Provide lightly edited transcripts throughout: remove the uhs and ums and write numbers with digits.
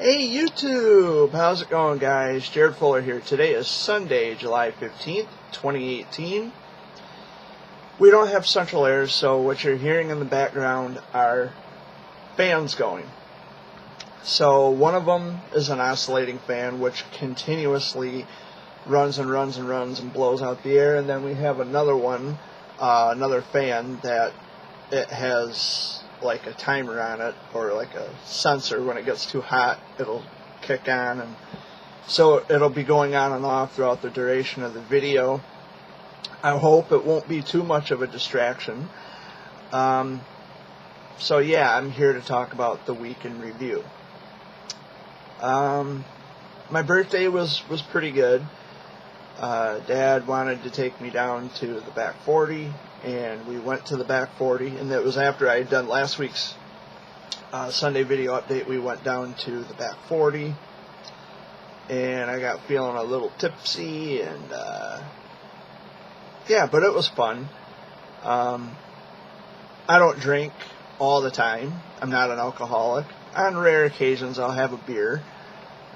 Hey YouTube! How's it going, guys? Jared Fuller here. Today is Sunday, July 15th, 2018. We don't have central air, so what you're hearing in the background are fans going. So one of them is an oscillating fan, which continuously runs and runs and runs and blows out the air. And then we have another one, another fan that it has like a timer on it, or like a sensor. When it gets too hot, it'll kick on, and so it'll be going on and off throughout the duration of the video. I hope it won't be too much of a distraction. So yeah, I'm here to talk about the week in review. My birthday was pretty good. Dad wanted to take me down to the back 40, and we went to the back 40, and it was after I had done last week's Sunday video update. We went down to the back 40, and I got feeling a little tipsy, and yeah, but it was fun. I don't drink all the time. I'm not an alcoholic. On rare occasions I'll have a beer,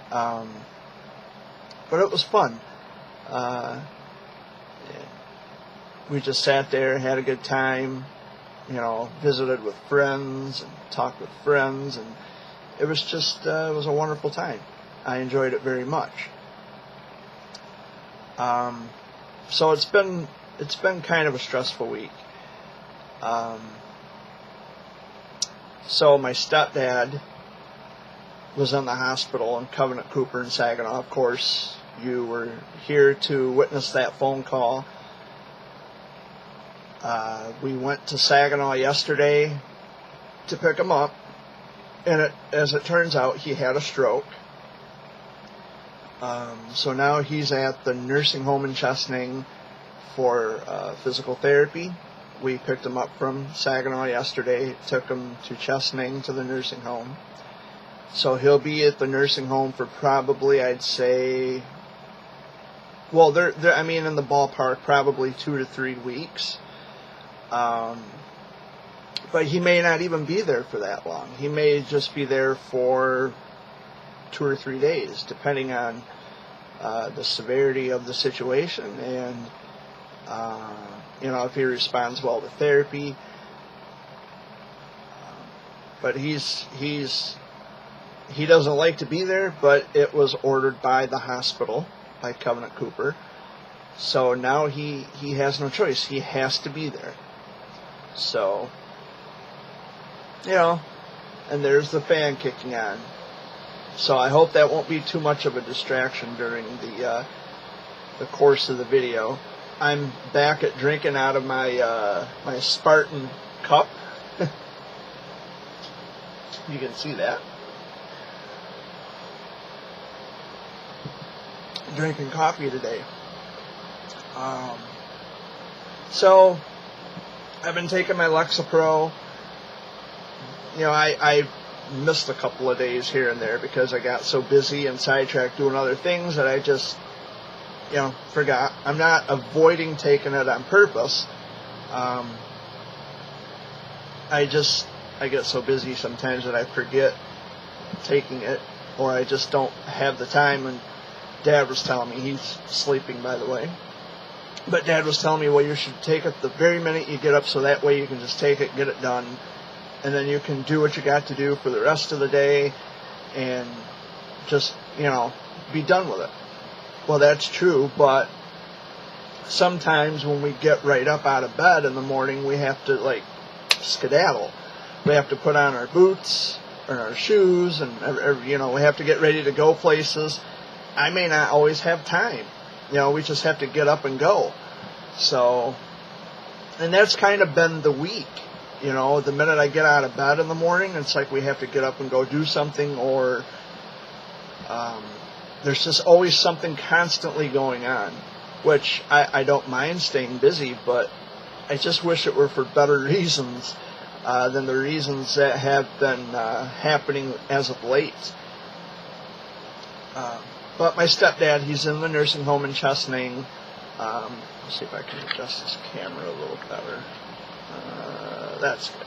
but it was fun. We just sat there, had a good time, visited with friends and talked with friends, and it was just it was a wonderful time. I enjoyed it very much. So it's been kind of a stressful week. So my stepdad was in the hospital in Covenant Cooper in Saginaw. Of course, you were here to witness that phone call. We went to Saginaw yesterday to pick him up, and as it turns out, he had a stroke. So now he's at the nursing home in Chesaning for physical therapy. We picked him up from Saginaw yesterday, took him to Chesaning to the nursing home. So he'll be at the nursing home for probably, I'd say, well, in the ballpark, probably 2 to 3 weeks. But he may not even be there for that long. He may just be there for 2 or 3 days, depending on the severity of the situation, and if he responds well to therapy. But he doesn't like to be there, but it was ordered by the hospital, by Covenant Cooper. So now he has no choice. He has to be there. So, and there's the fan kicking on. So I hope that won't be too much of a distraction during the course of the video. I'm back at drinking out of my my Spartan cup. You can see that. Drinking coffee today. So I've been taking my Lexapro. I missed a couple of days here and there because I got so busy and sidetracked doing other things that I just, forgot. I'm not avoiding taking it on purpose. I get so busy sometimes that I forget taking it, or I just don't have the time. And Dad was telling me, he's sleeping, by the way, but Dad was telling me, well, you should take it the very minute you get up, so that way you can just take it, get it done, and then you can do what you got to do for the rest of the day, and just, be done with it. Well, that's true, but sometimes when we get right up out of bed in the morning, we have to, skedaddle. We have to put on our boots and our shoes, and, we have to get ready to go places. I may not always have time. We just have to get up and go. So, and that's kind of been the week. The minute I get out of bed in the morning, it's like we have to get up and go do something, or there's just always something constantly going on, which I don't mind staying busy, but I just wish it were for better reasons than the reasons that have been happening as of late. But my stepdad, he's in the nursing home in Chesaning. Let's see if I can adjust this camera a little better. That's good.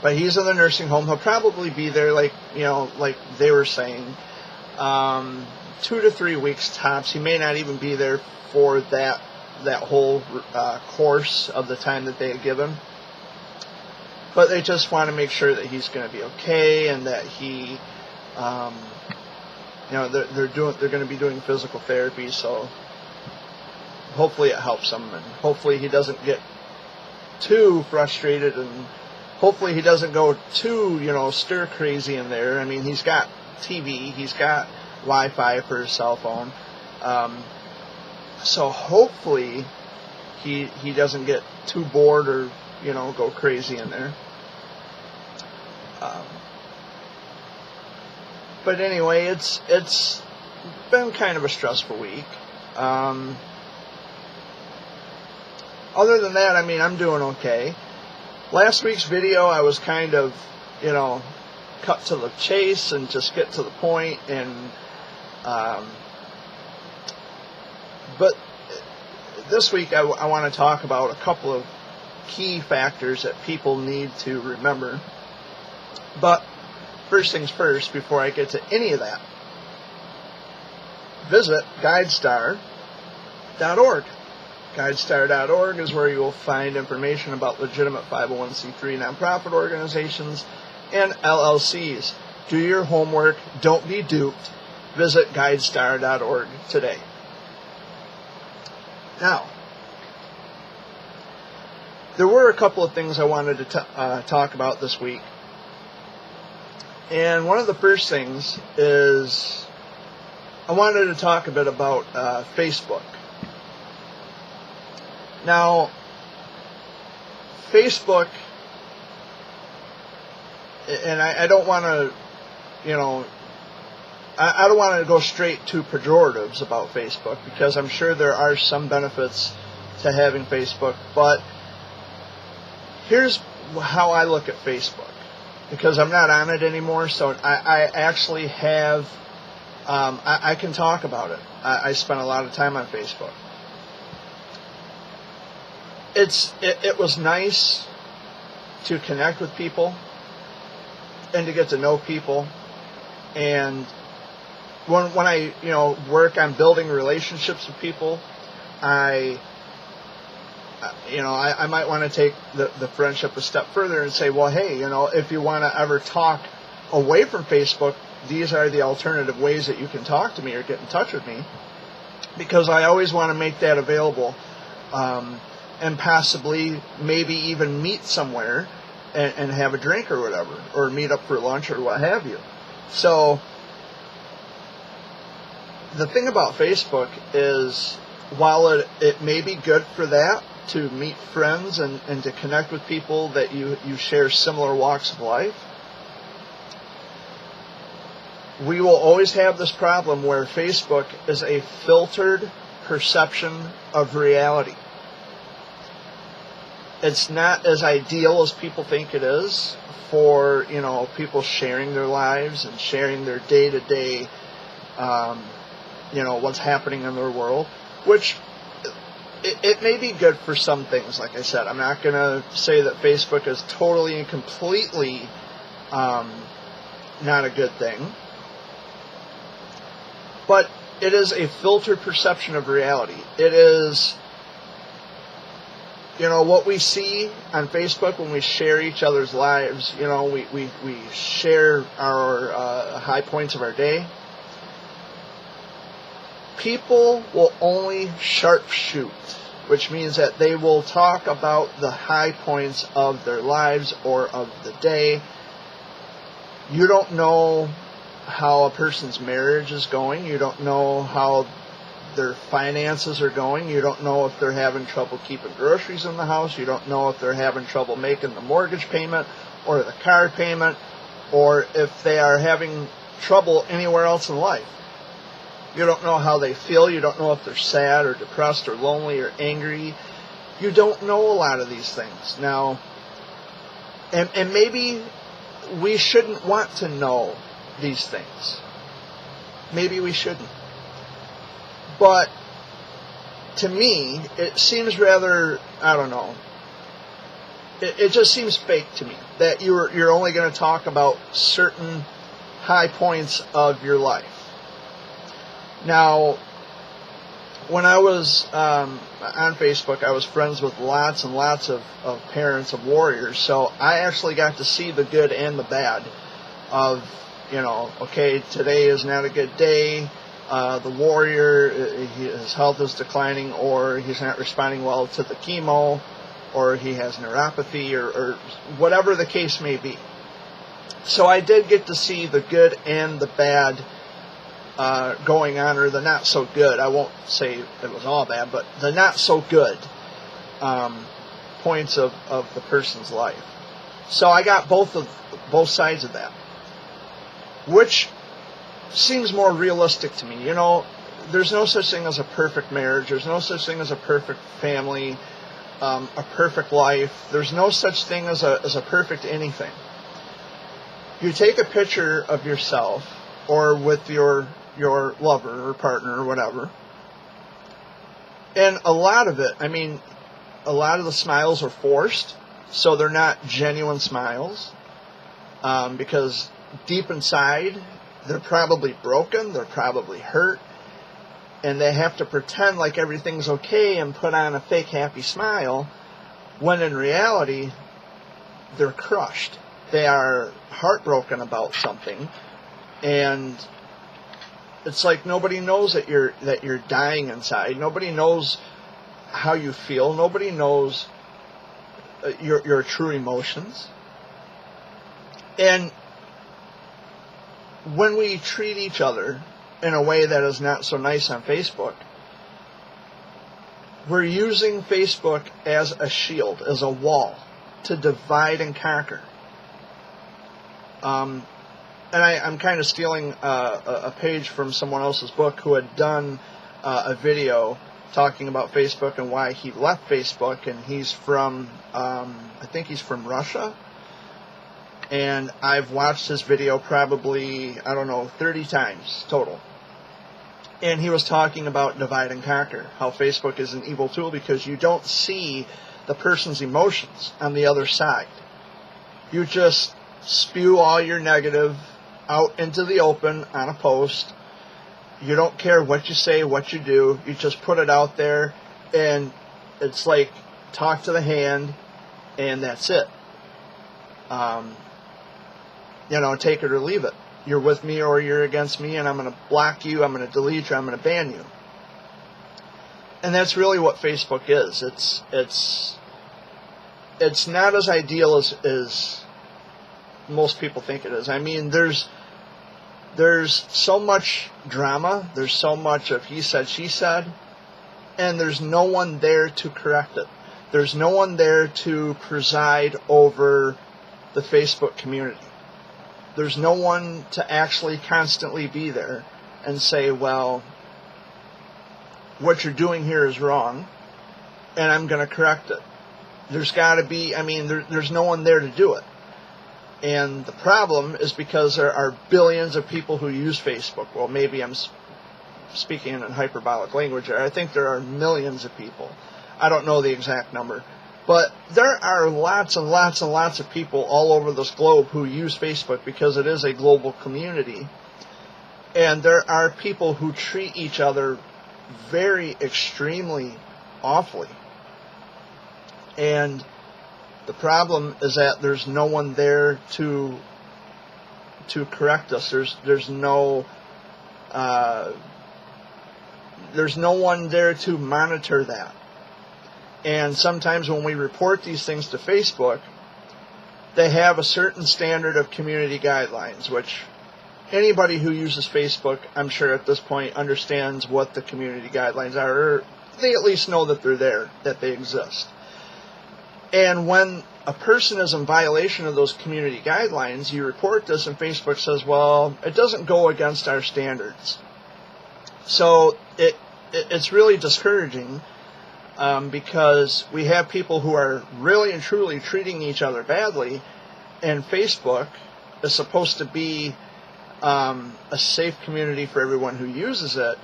But he's in the nursing home. He'll probably be there, like they were saying, 2 to 3 weeks tops. He may not even be there for that whole course of the time that they give him. But they just want to make sure that he's going to be okay, and that he, they're going to be doing physical therapy. So hopefully it helps him, and hopefully he doesn't get too frustrated, and hopefully he doesn't go too, stir crazy in there. I mean, he's got TV, he's got Wi-Fi for his cell phone. So hopefully he doesn't get too bored or, go crazy in there. But anyway, it's been kind of a stressful week. Other than that, I mean, I'm doing okay. Last week's video, I was kind of, cut to the chase and just get to the point, and but this week I want to talk about a couple of key factors that people need to remember. But first things first, before I get to any of that, visit GuideStar.org. GuideStar.org is where you will find information about legitimate 501c3 nonprofit organizations and LLCs. Do your homework. Don't be duped. Visit GuideStar.org today. Now, there were a couple of things I wanted to talk about this week. And one of the first things is I wanted to talk a bit about Facebook. Now, Facebook, and I don't want to, I don't want to go straight to pejoratives about Facebook, because I'm sure there are some benefits to having Facebook, but here's how I look at Facebook, because I'm not on it anymore, so I actually have, I can talk about it. I spent a lot of time on Facebook. It was nice to connect with people and to get to know people, and when I work on building relationships with people, I might want to take the friendship a step further and say, well, hey, if you want to ever talk away from Facebook, these are the alternative ways that you can talk to me or get in touch with me, because I always want to make that available. And possibly maybe even meet somewhere and have a drink or whatever, or meet up for lunch or what have you. So the thing about Facebook is, while it may be good for that, to meet friends and to connect with people that you share similar walks of life, we will always have this problem where Facebook is a filtered perception of reality. It's not as ideal as people think it is for, people sharing their lives and sharing their day-to-day, what's happening in their world, which it may be good for some things. Like I said, I'm not going to say that Facebook is totally and completely not a good thing, but it is a filtered perception of reality. It is, what we see on Facebook when we share each other's lives. We share our high points of our day. People will only sharpshoot, which means that they will talk about the high points of their lives or of the day. You don't know how a person's marriage is going. You don't know how their finances are going. You don't know if they're having trouble keeping groceries in the house. You don't know if they're having trouble making the mortgage payment or the car payment, or if they are having trouble anywhere else in life. You don't know how they feel. You don't know if they're sad or depressed or lonely or angry. You don't know a lot of these things. Now, and maybe we shouldn't want to know these things. Maybe we shouldn't. But to me, it seems rather, it just seems fake to me that you're only going to talk about certain high points of your life. Now, when I was on Facebook, I was friends with lots and lots of parents of warriors, so I actually got to see the good and the bad of, okay, today is not a good day, the warrior, his health is declining, or he's not responding well to the chemo, or he has neuropathy, or whatever the case may be. So I did get to see the good and the bad going on, or the not so good. I won't say it was all bad, but the not so good points of the person's life. So I got both sides of that, which seems more realistic to me. There's no such thing as a perfect marriage. There's no such thing as a perfect family, a perfect life. There's no such thing as a perfect anything. You take a picture of yourself, or with your lover or partner or whatever, and a lot of the smiles are forced, so they're not genuine smiles, because deep inside they're probably broken, they're probably hurt, and they have to pretend like everything's okay and put on a fake happy smile, when in reality they're crushed. They are heartbroken about something, and it's like nobody knows that you're dying inside. Nobody knows how you feel. Nobody knows your true emotions. And when we treat each other in a way that is not so nice on Facebook, we're using Facebook as a shield, as a wall, to divide and conquer. And I'm kind of stealing a page from someone else's book who had done a video talking about Facebook and why he left Facebook, and he's from, I think he's from Russia, and I've watched his video probably, 30 times total. And he was talking about divide and conquer, how Facebook is an evil tool because you don't see the person's emotions on the other side. You just spew all your negative out into the open on a post. You don't care what you say, what you do. You just put it out there, and it's like talk to the hand, and that's it. Take it or leave it. You're with me or you're against me, and I'm going to block you, I'm going to delete you, I'm going to ban you. And that's really what Facebook is. It's not as ideal as most people think it is. There's so much drama, there's so much of he said, she said, and there's no one there to correct it. There's no one there to preside over the Facebook community. There's no one to actually constantly be there and say, well, what you're doing here is wrong, and I'm going to correct it. There's got to be, there's no one there to do it. And the problem is because there are billions of people who use Facebook. Well, maybe I'm speaking in hyperbolic language. I think there are millions of people. I don't know the exact number. But there are lots and lots and lots of people all over this globe who use Facebook because it is a global community. And there are people who treat each other very extremely awfully. And the problem is that there's no one there to correct us. There's no one there to monitor that. And sometimes when we report these things to Facebook, they have a certain standard of community guidelines, which anybody who uses Facebook, I'm sure at this point, understands what the community guidelines are, or they at least know that they're there, that they exist. And when a person is in violation of those community guidelines, you report this, and Facebook says, well, it doesn't go against our standards. So it's really discouraging. Because we have people who are really and truly treating each other badly, and Facebook is supposed to be a safe community for everyone who uses it.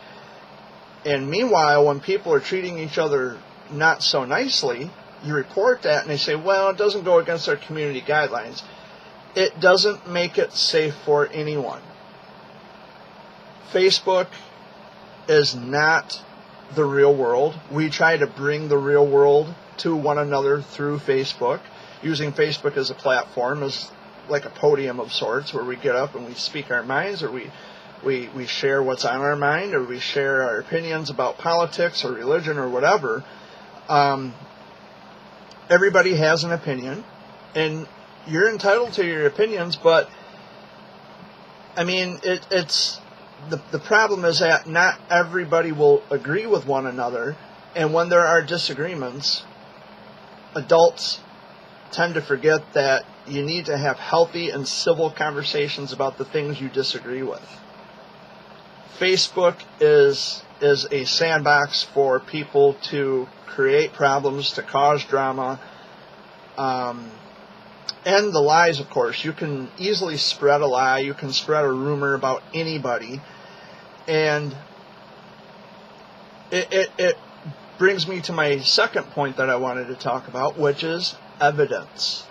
And meanwhile, when people are treating each other not so nicely, you report that and they say, well, it doesn't go against our community guidelines. It doesn't make it safe for anyone. Facebook is not the real world. We try to bring the real world to one another through Facebook, using Facebook as a platform, as like a podium of sorts, where we get up and we speak our minds, or we share what's on our mind, or we share our opinions about politics or religion or whatever. Everybody has an opinion, and you're entitled to your opinions, but I mean, it's the problem is that not everybody will agree with one another, and when there are disagreements, adults tend to forget that you need to have healthy and civil conversations about the things you disagree with. Facebook is a sandbox for people to create problems, to cause drama, and the lies, of course. You can easily spread a lie. You can spread a rumor about anybody. And it brings me to my second point that I wanted to talk about, which is evidence.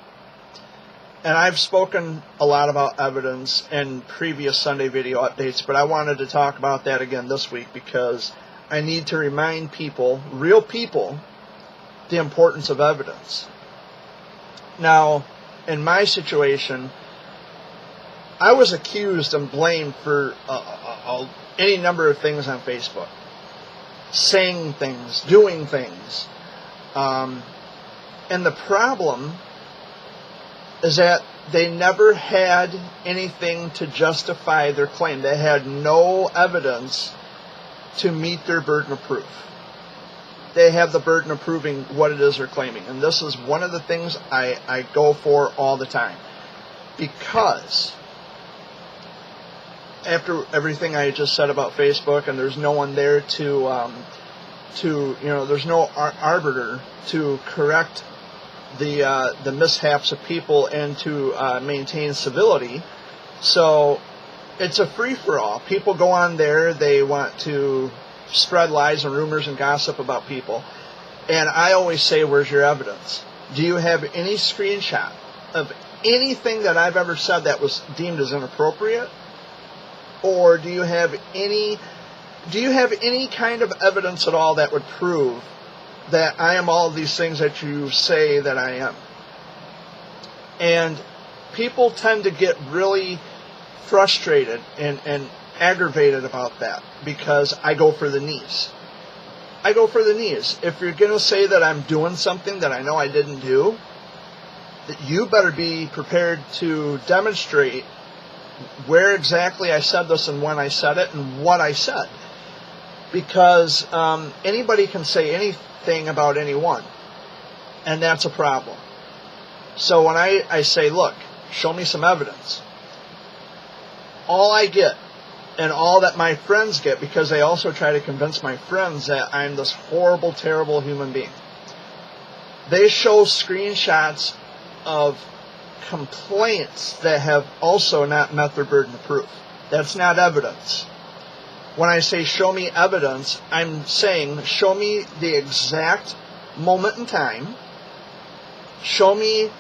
And I've spoken a lot about evidence in previous Sunday video updates, but I wanted to talk about that again this week because I need to remind people, real people, the importance of evidence. Now, in my situation, I was accused and blamed for any number of things on Facebook. Saying things, doing things. And the problem is that they never had anything to justify their claim. They had no evidence to meet their burden of proof. They have the burden of proving what it is they're claiming. And this is one of the things I go for all the time. Because after everything I just said about Facebook, and there's no one there to there's no arbiter to correct the mishaps of people and to maintain civility. So it's a free-for-all. People go on there, they want to spread lies and rumors and gossip about people. And I always say, where's your evidence? Do you have any screenshot of anything that I've ever said that was deemed as inappropriate? Or do you have any kind of evidence at all that would prove that I am all of these things that you say that I am? And people tend to get really frustrated and aggravated about that because I go for the knees. I go for the knees. If you're going to say that I'm doing something that I know I didn't do, that you better be prepared to demonstrate where exactly I said this and when I said it and what I said. Because anybody can say anything about anyone, and that's a problem. So when I say, look, show me some evidence, all I get, and all that my friends get, because they also try to convince my friends that I'm this horrible, terrible human being, they show screenshots of complaints that have also not met their burden of proof. That's not evidence. When I say show me evidence, I'm saying show me the exact moment in time. Show me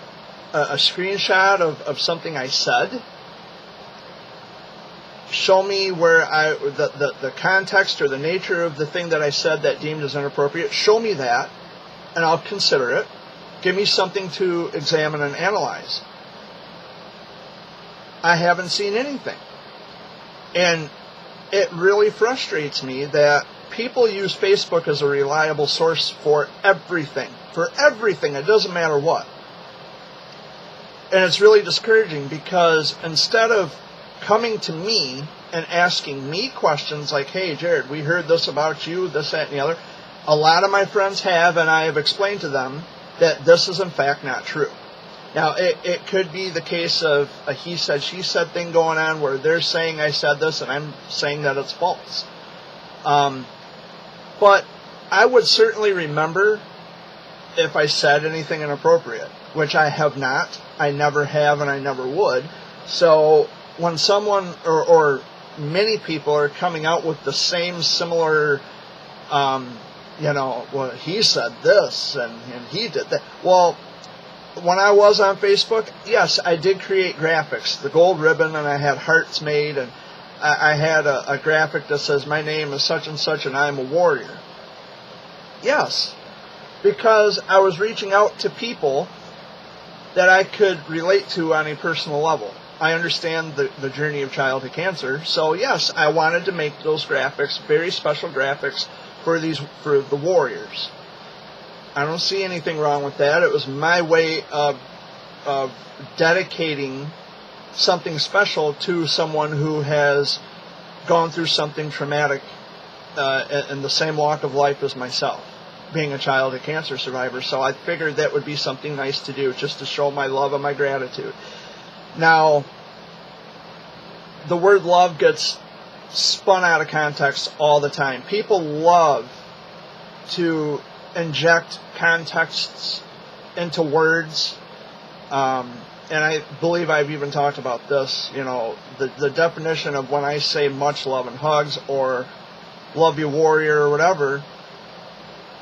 a screenshot of something I said. Show me where the context or the nature of the thing that I said that deemed as inappropriate. Show me that, and I'll consider it. Give me something to examine and analyze. I haven't seen anything. And it really frustrates me that people use Facebook as a reliable source for everything. For everything. It doesn't matter what. And it's really discouraging because instead of coming to me and asking me questions like, hey, Jared, we heard this about you, this, that, and the other. A lot of my friends have, and I have explained to them that this is in fact not true. Now, it could be the case of a he said, she said thing going on where they're saying I said this and I'm saying that it's false. But I would certainly remember if I said anything inappropriate, which I have not. I never have and I never would. So when someone or many people are coming out with the same similar well, he said this and he did that. Well, when I was on Facebook, yes, I did create graphics, the gold ribbon, and I had hearts made, and I had a graphic that says, my name is such and such, and I'm a warrior. Yes, because I was reaching out to people that I could relate to on a personal level. I understand the journey of childhood cancer, so yes, I wanted to make those graphics, very special graphics, for the warriors. I don't see anything wrong with that. It was my way of dedicating something special to someone who has gone through something traumatic in the same walk of life as myself, being a childhood cancer survivor. So I figured that would be something nice to do, just to show my love and my gratitude. Now, the word love gets spun out of context all the time. People love to inject contexts into words, and I believe I've even talked about this, the definition of when I say much love and hugs or love you warrior or whatever,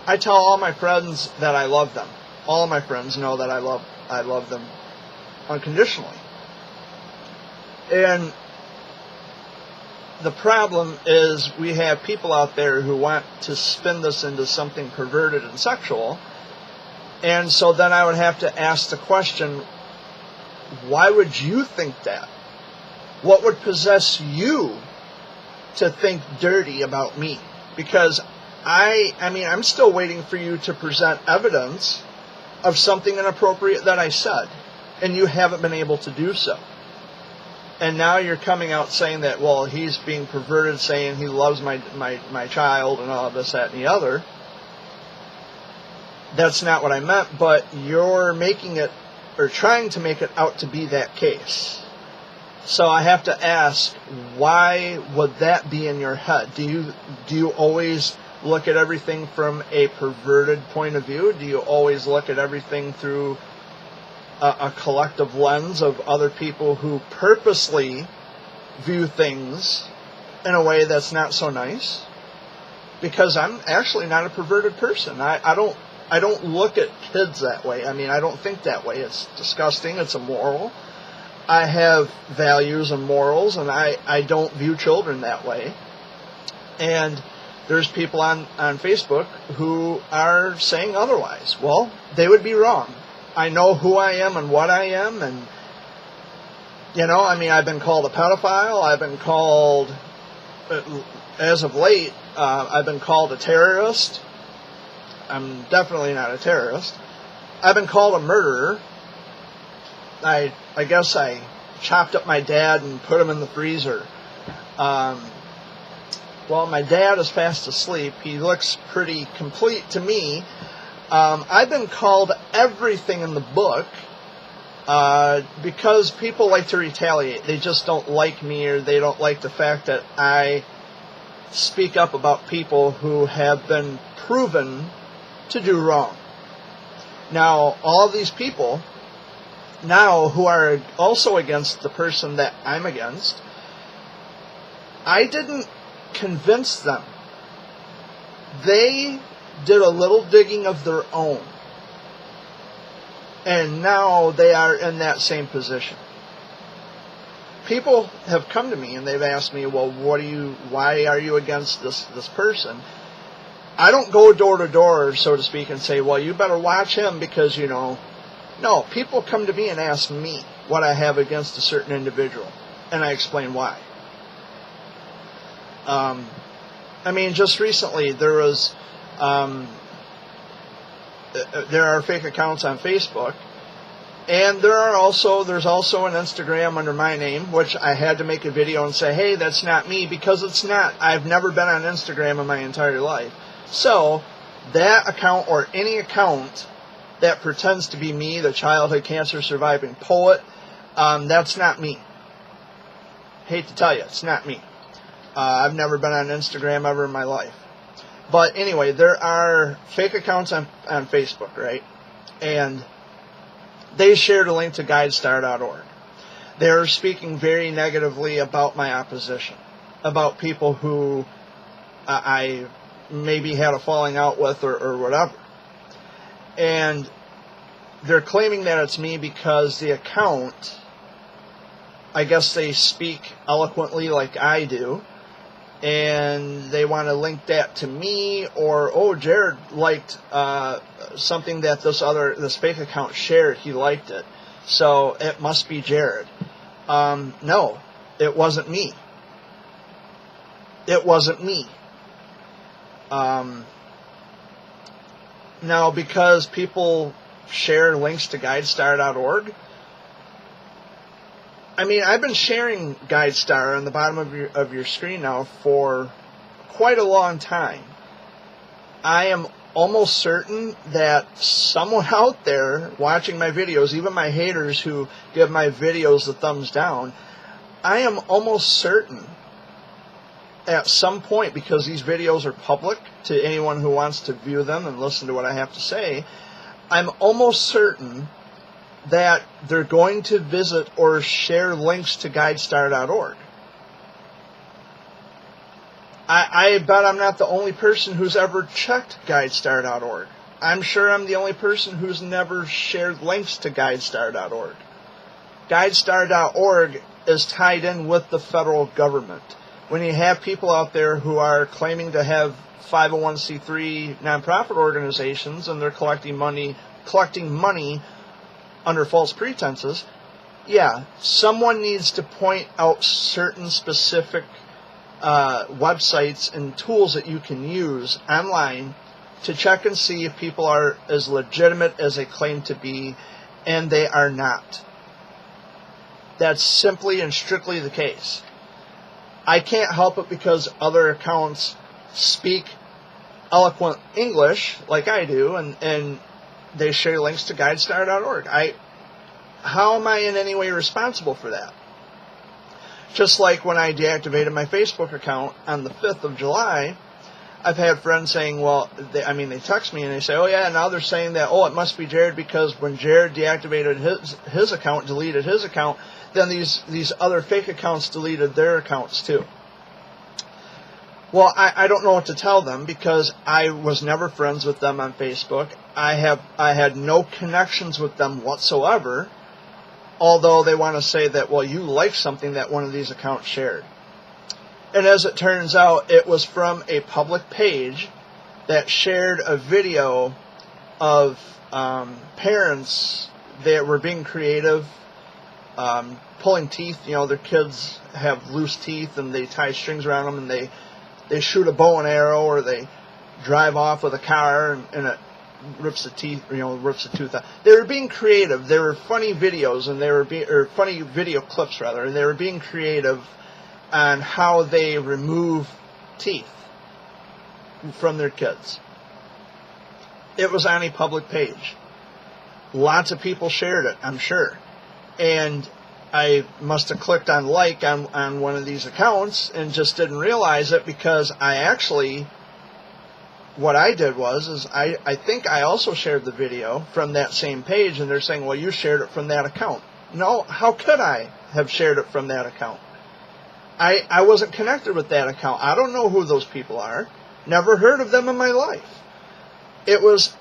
I tell all my friends that I love them. All my friends know that I love them unconditionally. And the problem is we have people out there who want to spin this into something perverted and sexual. And so then I would have to ask the question, why would you think that? What would possess you to think dirty about me? Because I'm still waiting for you to present evidence of something inappropriate that I said, and you haven't been able to do so. And now you're coming out saying that, well, he's being perverted, saying he loves my child and all this, that, and the other. That's not what I meant, but you're making it, or trying to make it out to be that case. So I have to ask, why would that be in your head? Do you always look at everything from a perverted point of view? Do you always look at everything through a collective lens of other people who purposely view things in a way that's not so nice? Because I'm actually not a perverted person. I don't look at kids that way. I don't think that way. It's disgusting. It's immoral. I have values and morals, and I don't view children that way. And there's people on Facebook who are saying otherwise. Well, they would be wrong. I know who I am and what I am, and I've been called a pedophile. I've been called, as of late, I've been called a terrorist. I'm definitely not a terrorist. I've been called a murderer. I guess I chopped up my dad and put him in the freezer. Well, my dad is fast asleep. He looks pretty complete to me. I've been called everything in the book because people like to retaliate. They just don't like me, or they don't like the fact that I speak up about people who have been proven to do wrong. Now, all of these people now who are also against the person that I'm against, I didn't convince them. They did a little digging of their own. And now they are in that same position. People have come to me and they've asked me, well, why are you against this person? I don't go door to door, so to speak, and say, well, you better watch him because, No, people come to me and ask me what I have against a certain individual. And I explain why. Just recently there was... there are fake accounts on Facebook, and there's also an Instagram under my name, which I had to make a video and say, hey, that's not me, because it's not. I've never been on Instagram in my entire life. So that account, or any account that pretends to be me, the childhood cancer surviving poet, that's not me. Hate to tell you, it's not me. I've never been on Instagram ever in my life. But anyway, there are fake accounts on Facebook, right? And they shared a link to GuideStar.org. They're speaking very negatively about my opposition, about people who I maybe had a falling out with or whatever. And they're claiming that it's me because the account, I guess they speak eloquently like I do, and they want to link that to me, or, oh, Jared liked something that this fake account shared. He liked it, so it must be Jared. No, it wasn't me. It wasn't me. Now, because people share links to GuideStar.org, I mean, I've been sharing GuideStar on the bottom of your screen now for quite a long time. I am almost certain that someone out there watching my videos, even my haters who give my videos the thumbs down, I am almost certain at some point, because these videos are public to anyone who wants to view them and listen to what I have to say, I'm almost certain that they're going to visit or share links to GuideStar.org. I bet I'm not the only person who's ever checked GuideStar.org. I'm sure I'm the only person who's never shared links to GuideStar.org. GuideStar.org is tied in with the federal government. When you have people out there who are claiming to have 501c3 nonprofit organizations and they're collecting money under false pretenses, yeah, someone needs to point out certain specific websites and tools that you can use online to check and see if people are as legitimate as they claim to be, and they are not. That's simply and strictly the case. I can't help it because other accounts speak eloquent English like I do, and they share links to GuideStar.org. How am I in any way responsible for that? Just like when I deactivated my Facebook account on the 5th of July, I've had friends saying, well, they text me and they say, oh yeah, now they're saying that, oh, it must be Jared because when Jared deactivated his account, deleted his account, then these other fake accounts deleted their accounts too. Well, I don't know what to tell them because I was never friends with them on Facebook. I had no connections with them whatsoever, although they want to say that, well, you like something that one of these accounts shared. And as it turns out, it was from a public page that shared a video of parents that were being creative, pulling teeth. You know, their kids have loose teeth and they tie strings around them and they shoot a bow and arrow, or they drive off with a car and it rips the tooth out. They were being creative. They were funny videos, and or funny video clips rather, and they were being creative on how they remove teeth from their kids. It was on a public page. Lots of people shared it, I'm sure. And I must have clicked on like on one of these accounts and just didn't realize it, because what I did was I think I also shared the video from that same page, and they're saying, well, you shared it from that account. No, how could I have shared it from that account? I wasn't connected with that account. I don't know who those people are. Never heard of them in my life. It was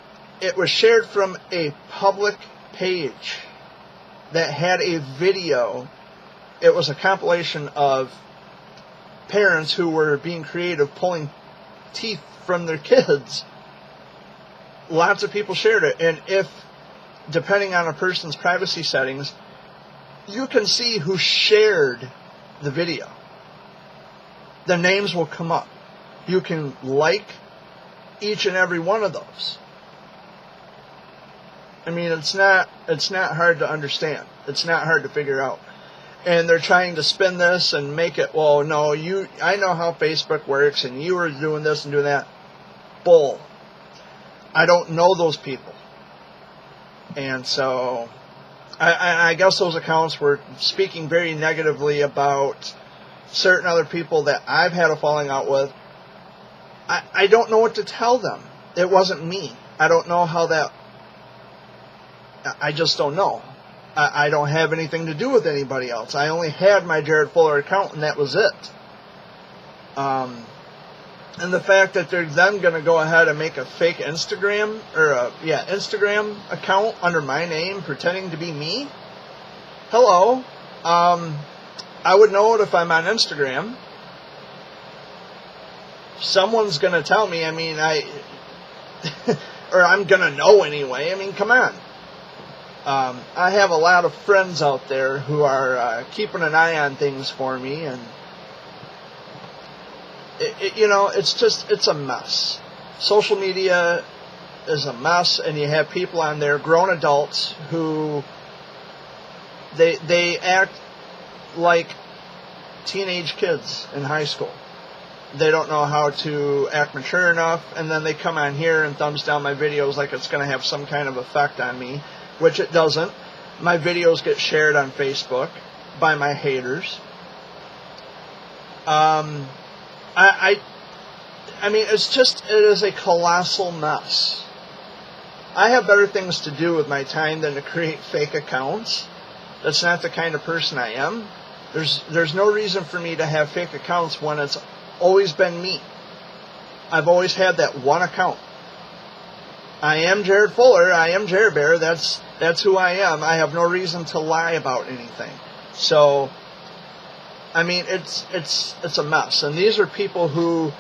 shared from a public page that had a video. It was a compilation of parents who were being creative, pulling teeth from their kids. Lots of people shared it, and depending on a person's privacy settings, you can see who shared the video. The names will come up. You can like each and every one of those. I mean, it's not hard to understand. It's not hard to figure out. And they're trying to spin this and make it, well, no, I know how Facebook works, and you were doing this and doing that. Bull. I don't know those people. And so, I guess those accounts were speaking very negatively about certain other people that I've had a falling out with. I don't know what to tell them. It wasn't me. I don't know how that... I just don't know. I don't have anything to do with anybody else. I only had my Jared Fuller account, and that was it. And the fact that they're then going to go ahead and make a fake Instagram Instagram account under my name pretending to be me. Hello. I would know it if I'm on Instagram. Someone's going to tell me. I mean, or I'm going to know anyway. I mean, come on. I have a lot of friends out there who are keeping an eye on things for me, and it's a mess. Social media is a mess, and you have people on there, grown adults, who they act like teenage kids in high school. They don't know how to act mature enough, and then they come on here and thumbs down my videos like it's going to have some kind of effect on me, which it doesn't. My videos get shared on Facebook by my haters. I mean, it is a colossal mess. I have better things to do with my time than to create fake accounts. That's not the kind of person I am. There's no reason for me to have fake accounts when it's always been me. I've always had that one account. I am Jared Fuller. I am Jared Bear. That's who I am. I have no reason to lie about anything. So, I mean, it's a mess. And these are people who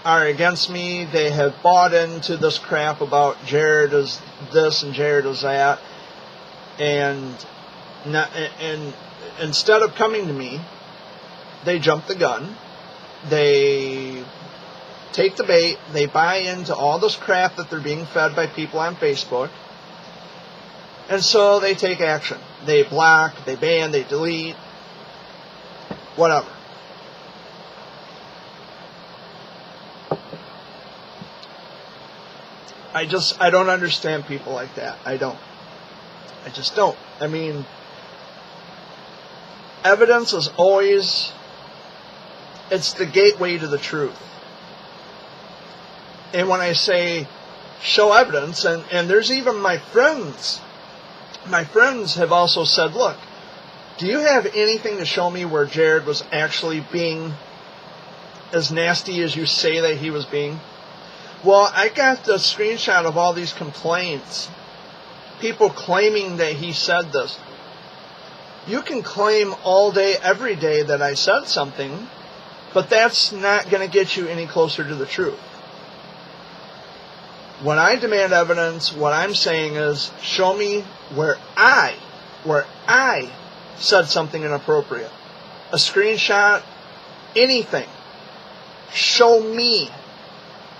are against me. They have bought into this crap about Jared is this and Jared is that, and instead of coming to me, they jump the gun. They take the bait. They buy into all this crap that they're being fed by people on Facebook, and so they take action. They block, they ban, they delete, whatever. I don't understand people like that. I just don't. I mean, evidence is always, it's the gateway to the truth. And when I say show evidence, and there's even my friends have also said, look, do you have anything to show me where Jared was actually being as nasty as you say that he was being? Well, I got the screenshot of all these complaints. People claiming that he said this. You can claim all day, every day that I said something, but that's not going to get you any closer to the truth. When I demand evidence, what I'm saying is, show me where I said something inappropriate. A screenshot, anything. Show me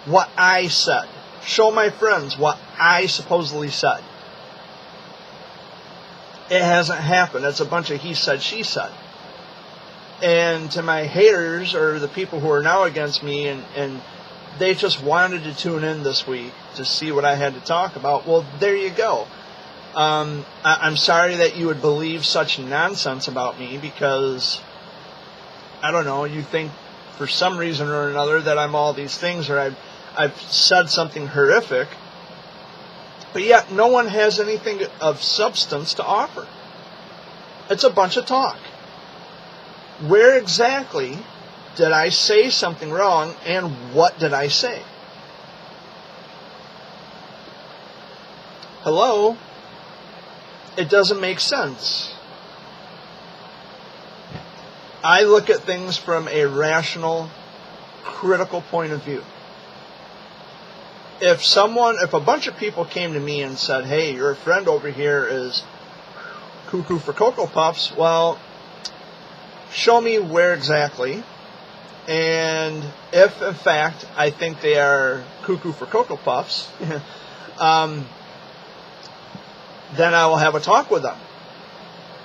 what I said. Show my friends what I supposedly said. It hasn't happened. It's a bunch of he said, she said. And to my haters, or the people who are now against me, and they just wanted to tune in this week to see what I had to talk about, well, there you go. I'm sorry that you would believe such nonsense about me, because, I don't know, you think for some reason or another that I'm all these things, or I've said something horrific, but yet no one has anything of substance to offer. It's a bunch of talk. Where exactly did I say something wrong, and what did I say? Hello? It doesn't make sense. I look at things from a rational, critical point of view. If a bunch of people came to me and said, hey, your friend over here is cuckoo for Cocoa Puffs, well, show me where exactly. And if, in fact, I think they are cuckoo for Cocoa Puffs, then I will have a talk with them.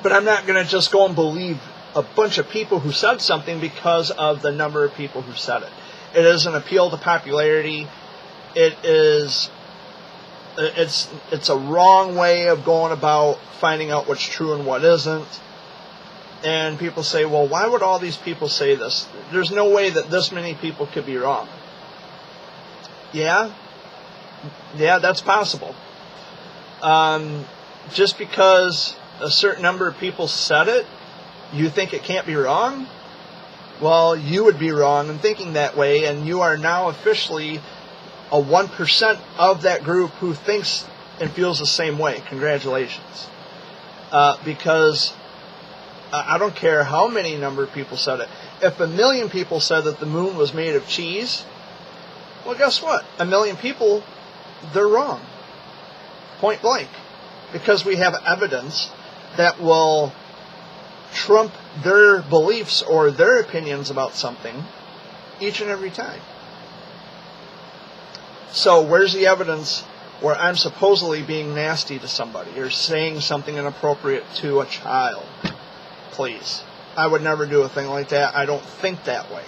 But I'm not going to just go and believe a bunch of people who said something because of the number of people who said it. It is an appeal to popularity. It's a wrong way of going about finding out what's true and what isn't. And people say, well, why would all these people say this? There's no way that this many people could be wrong. Yeah, that's possible. Just because a certain number of people said it, you think it can't be wrong? Well, you would be wrong in thinking that way, and you are now officially a 1% of that group who thinks and feels the same way. Congratulations. Because I don't care how many number of people said it. If 1 million people said that the moon was made of cheese, well, guess what? 1 million people, they're wrong. Point blank. Because we have evidence that will trump their beliefs or their opinions about something each and every time. So where's the evidence where I'm supposedly being nasty to somebody or saying something inappropriate to a child? Please. I would never do a thing like that. I don't think that way.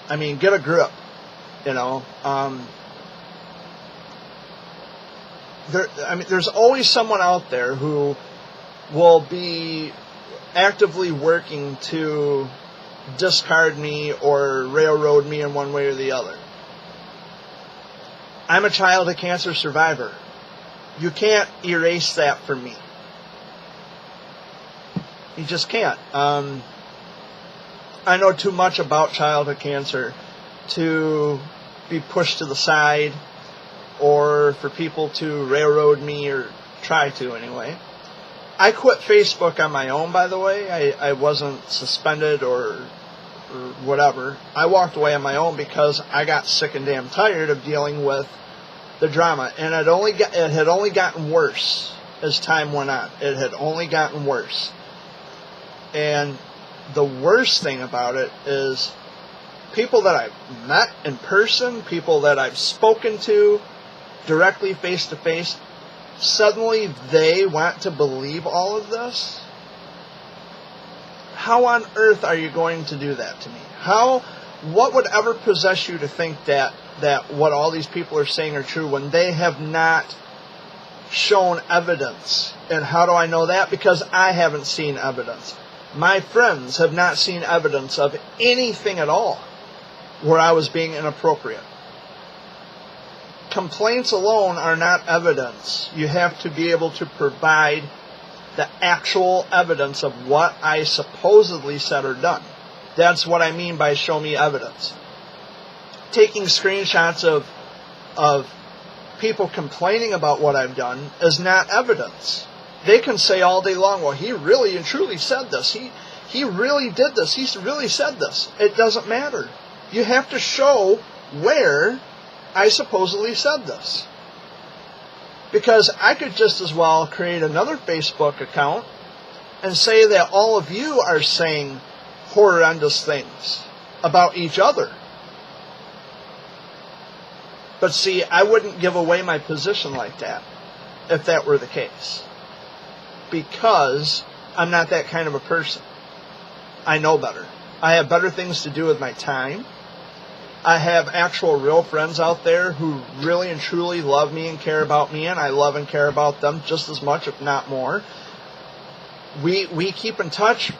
I mean, get a grip. You know, there's always someone out there who will be actively working to discard me or railroad me in one way or the other. I'm a child of cancer survivor. You can't erase that from me. You just can't. I know too much about childhood cancer to be pushed to the side or for people to railroad me, or try to anyway. I quit Facebook on my own, by the way. I wasn't suspended or whatever. I walked away on my own because I got sick and damn tired of dealing with the drama. And it had only gotten worse as time went on. It had only gotten worse. And the worst thing about it is people that I've met in person, people that I've spoken to directly face to face, suddenly they want to believe all of this? How on earth are you going to do that to me? What would ever possess you to think that what all these people are saying are true when they have not shown evidence? And how do I know that? Because I haven't seen evidence. My friends have not seen evidence of anything at all where I was being inappropriate. Complaints alone are not evidence. You have to be able to provide the actual evidence of what I supposedly said or done. That's what I mean by show me evidence. Taking screenshots of people complaining about what I've done is not evidence. They can say all day long, well, he really and truly said this. He really did this. He really said this. It doesn't matter. You have to show where I supposedly said this. Because I could just as well create another Facebook account and say that all of you are saying horrendous things about each other. But see, I wouldn't give away my position like that if that were the case. Because I'm not that kind of a person. I know better. I have better things to do with my time. I have actual real friends out there who really and truly love me and care about me, and I love and care about them just as much, if not more. We keep in touch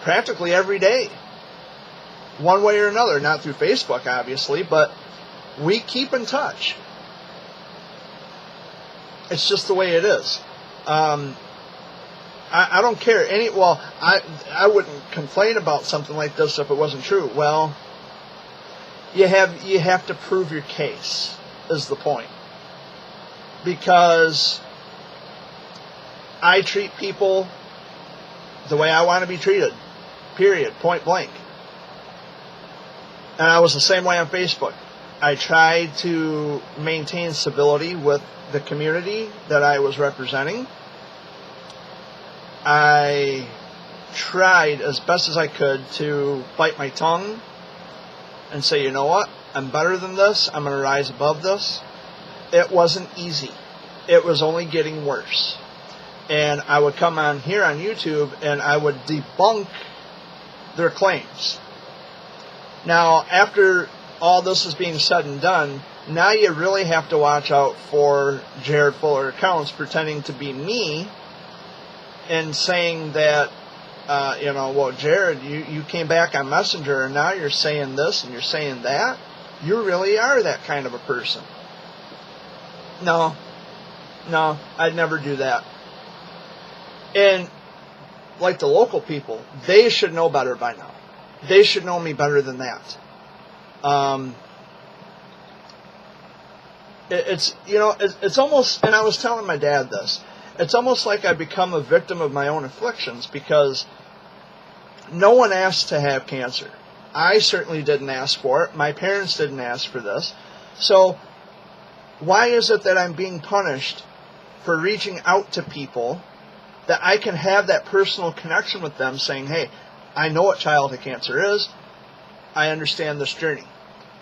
practically every day, one way or another. Not through Facebook, obviously, but we keep in touch. It's just the way it is. I don't care. I wouldn't complain about something like this if it wasn't true. Well, you have to prove your case, is the point. Because I treat people the way I want to be treated. Period. Point blank. And I was the same way on Facebook. I tried to maintain civility with the community that I was representing. I tried as best as I could to bite my tongue and say, you know what, I'm better than this, I'm going to rise above this. It wasn't easy. It was only getting worse. And I would come on here on YouTube and I would debunk their claims. Now, after all this is being said and done, now you really have to watch out for Jared Fuller accounts pretending to be me and saying that, well, Jared, you came back on Messenger and now you're saying this and you're saying that. You really are that kind of a person. No, I'd never do that. And like the local people, they should know better by now. they should know me better than that. It's almost, and I was telling my dad this, it's almost like I become a victim of my own afflictions, because no one asked to have cancer. I certainly didn't ask for it. My parents didn't ask for this. So why is it that I'm being punished for reaching out to people, that I can have that personal connection with them, saying, hey, I know what childhood cancer is. I understand this journey.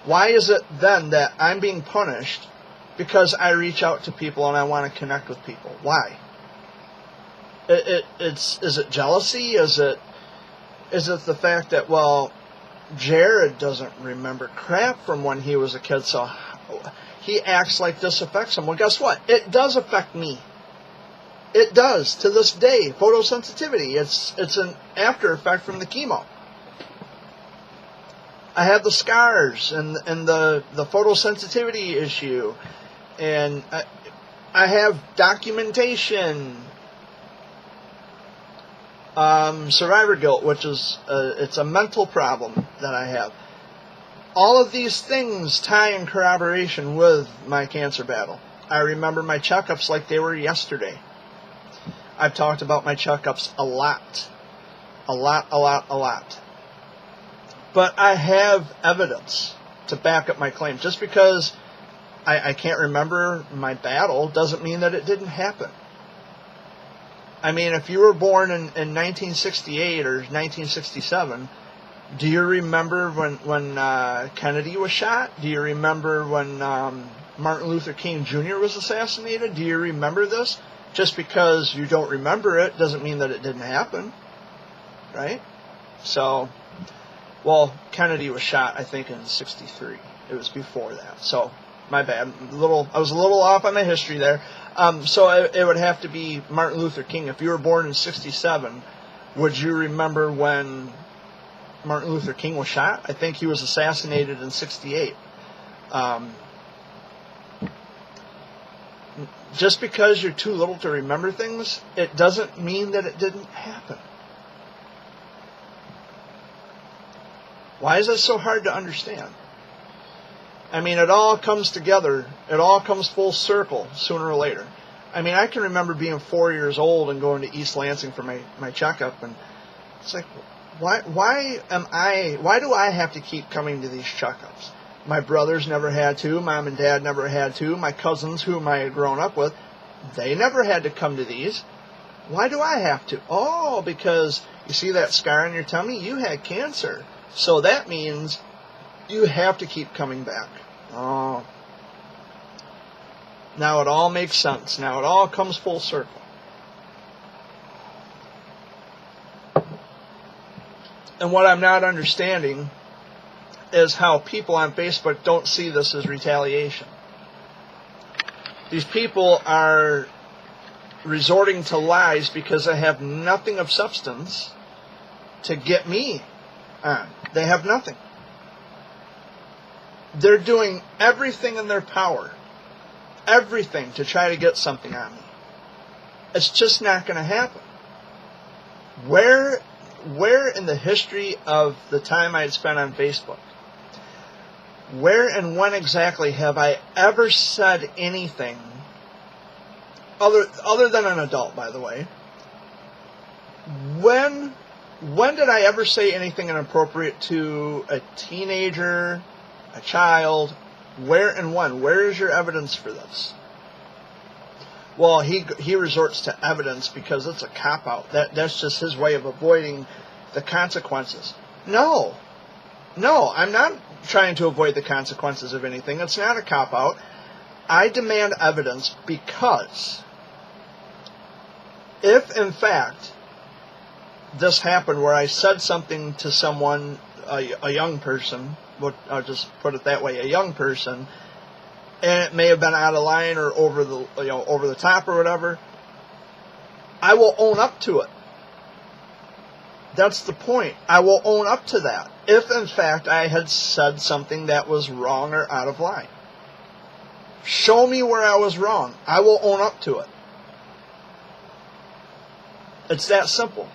Why is it then that I'm being punished because I reach out to people and I want to connect with people? Why? Is it jealousy? Is it the fact that, well, Jared doesn't remember crap from when he was a kid, so he acts like this affects him? Well, guess what? It does affect me. It does, to this day. Photosensitivity. It's an after effect from the chemo. I have the scars and the photosensitivity issue, and I have documentation. Survivor guilt, which is it's a mental problem that I have. All of these things tie in corroboration with my cancer battle. I remember my checkups like they were yesterday. I've talked about my checkups a lot. But I have evidence to back up my claim. Just because I can't remember my battle doesn't mean that it didn't happen. I mean, if you were born in 1968 or 1967, do you remember when Kennedy was shot? Do you remember when Martin Luther King Jr. was assassinated? Do you remember this? Just because you don't remember it doesn't mean that it didn't happen, right? So, well, Kennedy was shot, I think, in 63. It was before that. So, my bad. I was a little off on my history there. So it would have to be Martin Luther King. If you were born in 67, would you remember when Martin Luther King was shot? I think he was assassinated in 68. Just because you're too little to remember things, it doesn't mean that it didn't happen. Why is that so hard to understand? I mean, it all comes together. It all comes full circle sooner or later. I mean, I can remember being 4 years old and going to East Lansing for my checkup, and it's like, why do I have to keep coming to these checkups? My brothers never had to. Mom and Dad never had to. My cousins, whom I had grown up with, they never had to come to these. Why do I have to? Oh, because you see that scar on your tummy? You had cancer. So that means you have to keep coming back. Oh. Now it all makes sense. Now it all comes full circle. And what I'm not understanding is how people on Facebook don't see this as retaliation. These people are resorting to lies because they have nothing of substance to get me on. They have nothing. They're doing everything in their power, everything to try to get something on me. It's just not going to happen. Where in the history of the time I had spent on Facebook, where and when exactly have I ever said anything, other than an adult, by the way? When did I ever say anything inappropriate to a teenager, a child? Where and when? Where is your evidence for this? Well, he resorts to evidence because it's a cop-out. That's just his way of avoiding the consequences. No, I'm not trying to avoid the consequences of anything. It's not a cop-out. I demand evidence because if, in fact, this happened where I said something to someone, a young person, I'll just put it that way, a young person, and it may have been out of line or over the top or whatever, I will own up to it. That's the point. I will own up to that. If, in fact, I had said something that was wrong or out of line. Show me where I was wrong. I will own up to it. It's that simple.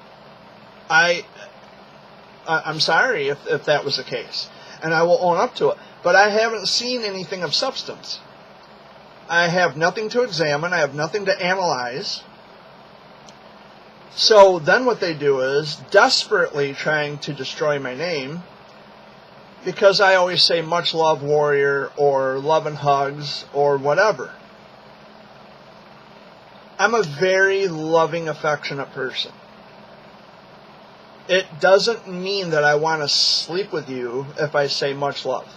I'm sorry if that was the case. And I will own up to it. But I haven't seen anything of substance. I have nothing to examine. I have nothing to analyze. So then what they do is desperately trying to destroy my name, because I always say much love, warrior, or love and hugs, or whatever. I'm a very loving, affectionate person. It doesn't mean that I want to sleep with you if I say much love.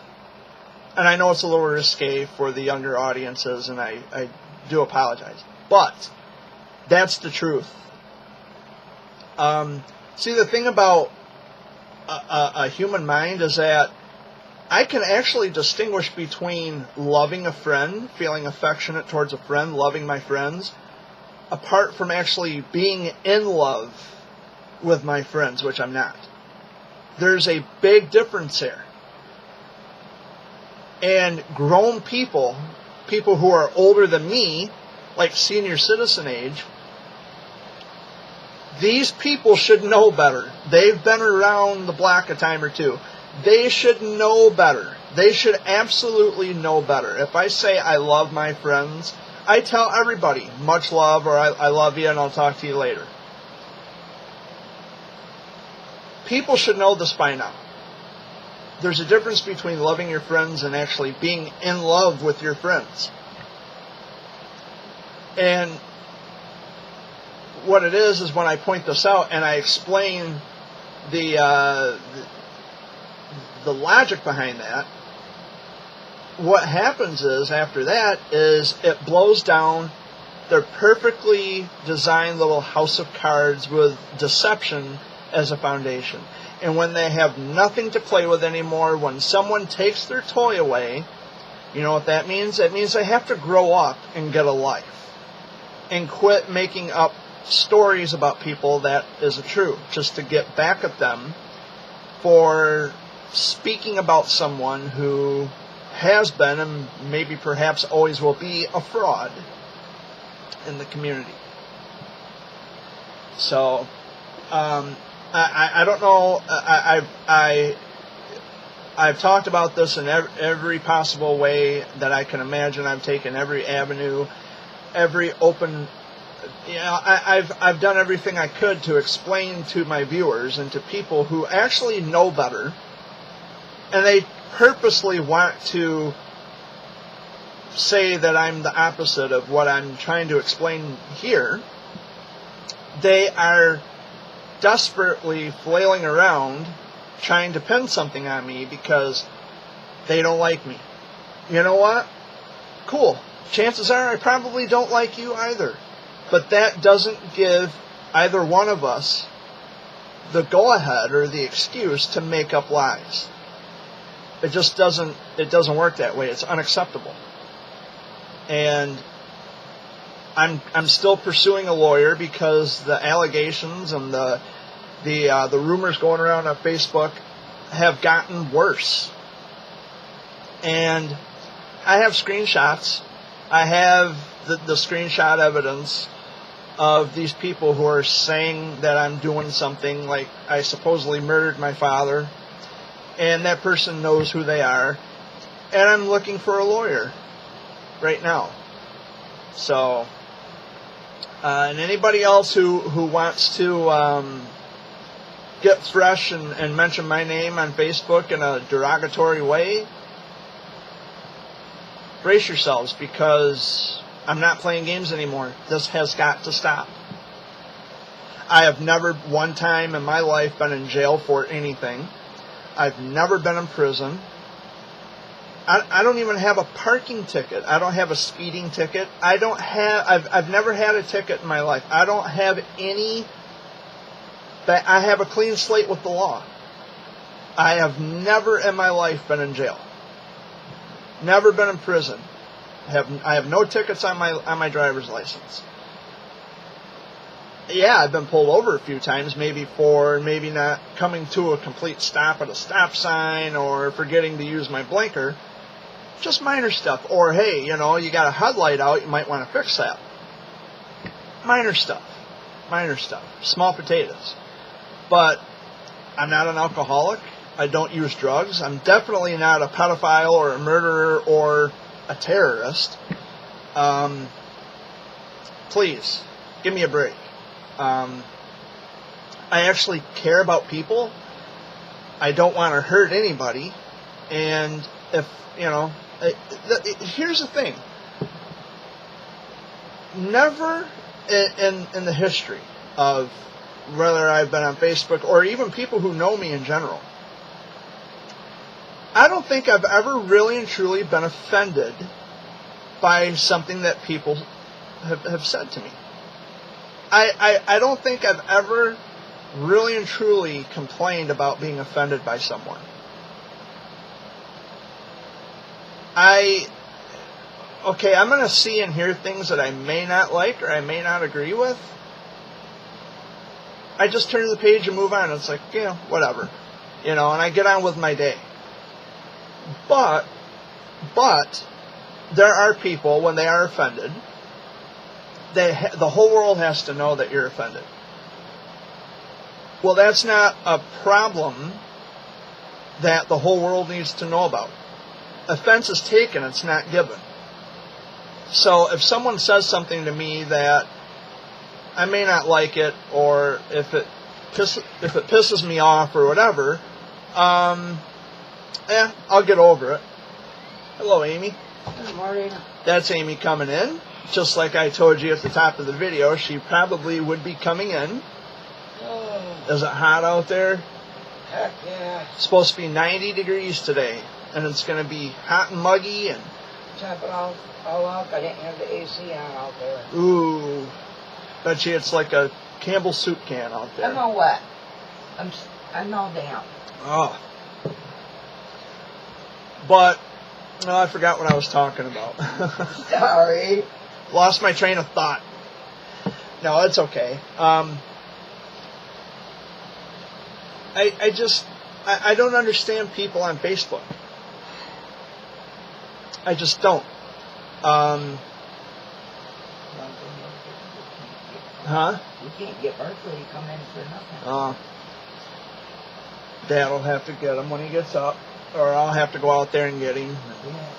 And I know it's a little risque for the younger audiences, and I do apologize. But that's the truth. See, the thing about a human mind is that I can actually distinguish between loving a friend, feeling affectionate towards a friend, loving my friends, apart from actually being in love with my friends, which I'm not. There's a big difference there. And grown people who are older than me, like senior citizen age, these people should know better. They've been around the block a time or two. They should know better. They should absolutely know better. If I say I love my friends, I tell everybody, much love, or I love you and I'll talk to you later. People should know this by now. There's a difference between loving your friends and actually being in love with your friends. And what it is when I point this out and I explain the logic behind that, what happens is after that is it blows down their perfectly designed little house of cards with deception as a foundation. And when they have nothing to play with anymore, when someone takes their toy away, you know what that means? It means they have to grow up and get a life. And quit making up stories about people that isn't true, just to get back at them for speaking about someone who has been and maybe perhaps always will be a fraud in the community. So, I don't know. I've talked about this in every possible way that I can imagine. I've taken every avenue, every open. You know, I've done everything I could to explain to my viewers and to people who actually know better, and they purposely want to say that I'm the opposite of what I'm trying to explain here. They are desperately flailing around trying to pin something on me because they don't like me. You know what? Cool. Chances are I probably don't like you either. But that doesn't give either one of us the go-ahead or the excuse to make up lies. It just doesn't work that way. It's unacceptable. And I'm still pursuing a lawyer because the allegations and the rumors going around on Facebook have gotten worse. And I have screenshots. I have the screenshot evidence of these people who are saying that I'm doing something like I supposedly murdered my father, and that person knows who they are, and I'm looking for a lawyer right now. So, and anybody else who wants to get fresh and mention my name on Facebook in a derogatory way, brace yourselves, because I'm not playing games anymore. This has got to stop. I have never one time in my life been in jail for anything. I've never been in prison. I don't even have a parking ticket. I don't have a speeding ticket. I've never had a ticket in my life. I don't have any. I have a clean slate with the law. I have never in my life been in jail. Never been in prison. I have no tickets on my driver's license. Yeah, I've been pulled over a few times, maybe not coming to a complete stop at a stop sign or forgetting to use my blinker. Just minor stuff. Or, hey, you got a headlight out, you might want to fix that. Minor stuff. Small potatoes. But I'm not an alcoholic. I don't use drugs. I'm definitely not a pedophile or a murderer or a terrorist. Please, give me a break. I actually care about people. I don't want to hurt anybody. And if, here's the thing. Never in the history of whether I've been on Facebook or even people who know me in general, I don't think I've ever really and truly been offended by something that people have said to me. I don't think I've ever really and truly complained about being offended by someone. Okay, I'm going to see and hear things that I may not like or I may not agree with. I just turn the page and move on. It's like, whatever. And I get on with my day. But there are people, when they are offended, the whole world has to know that you're offended. Well, that's not a problem that the whole world needs to know about. Offense is taken, it's not given. So if someone says something to me that I may not like it, or if it pisses me off or whatever, I'll get over it. Hello, Amy. Good morning. That's Amy coming in. Just like I told you at the top of the video, she probably would be coming in. Oh, Is it hot out there? heck yeah. It's supposed to be 90 degrees today, and it's going to be hot and muggy. And Top it all off. I didn't have the AC on out there. ooh, bet you it's like a Campbell soup can out there. I'm all wet. I'm all damp. Oh. But, I forgot what I was talking about. Sorry. Lost my train of thought. No, it's okay. I don't understand people on Facebook. I just don't. Huh? You can't get Berkeley to come in for nothing. Dad will have to get him when he gets up, or I'll have to go out there and get him. Yeah.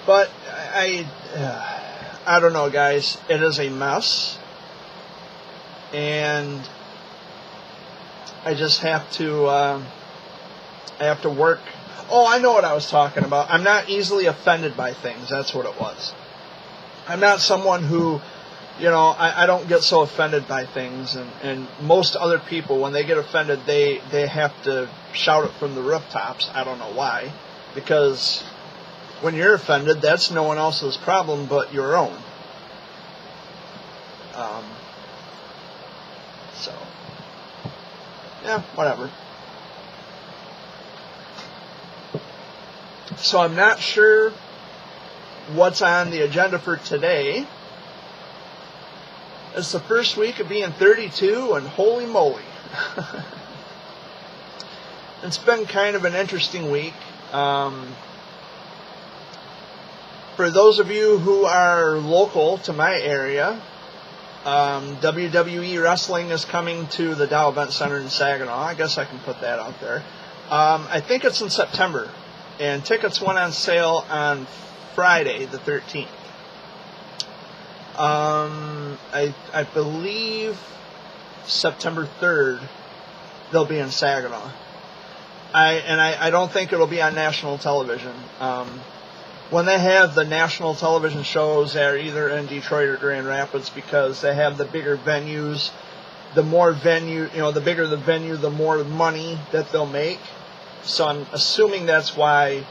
But I don't know, guys. It is a mess, and I just have to. I have to work. Oh, I know what I was talking about. I'm not easily offended by things. That's what it was. I'm not someone who, I don't get so offended by things. And most other people, when they get offended, they have to shout it from the rooftops. I don't know why. Because when you're offended, that's no one else's problem but your own. So, yeah, whatever. So I'm not sure what's on the agenda for today. It's the first week of being 32, and holy moly. It's been kind of an interesting week. For those of you who are local to my area, WWE Wrestling is coming to the Dow Event Center in Saginaw. I guess I can put that out there. I think it's in September. And tickets went on sale on Friday, the 13th. I believe September 3rd, they'll be in Saginaw. I don't think it'll be on national television. When they have the national television shows, they're either in Detroit or Grand Rapids, because they have the bigger venues. The more venue, the bigger the venue, the more money that they'll make. So I'm assuming that's why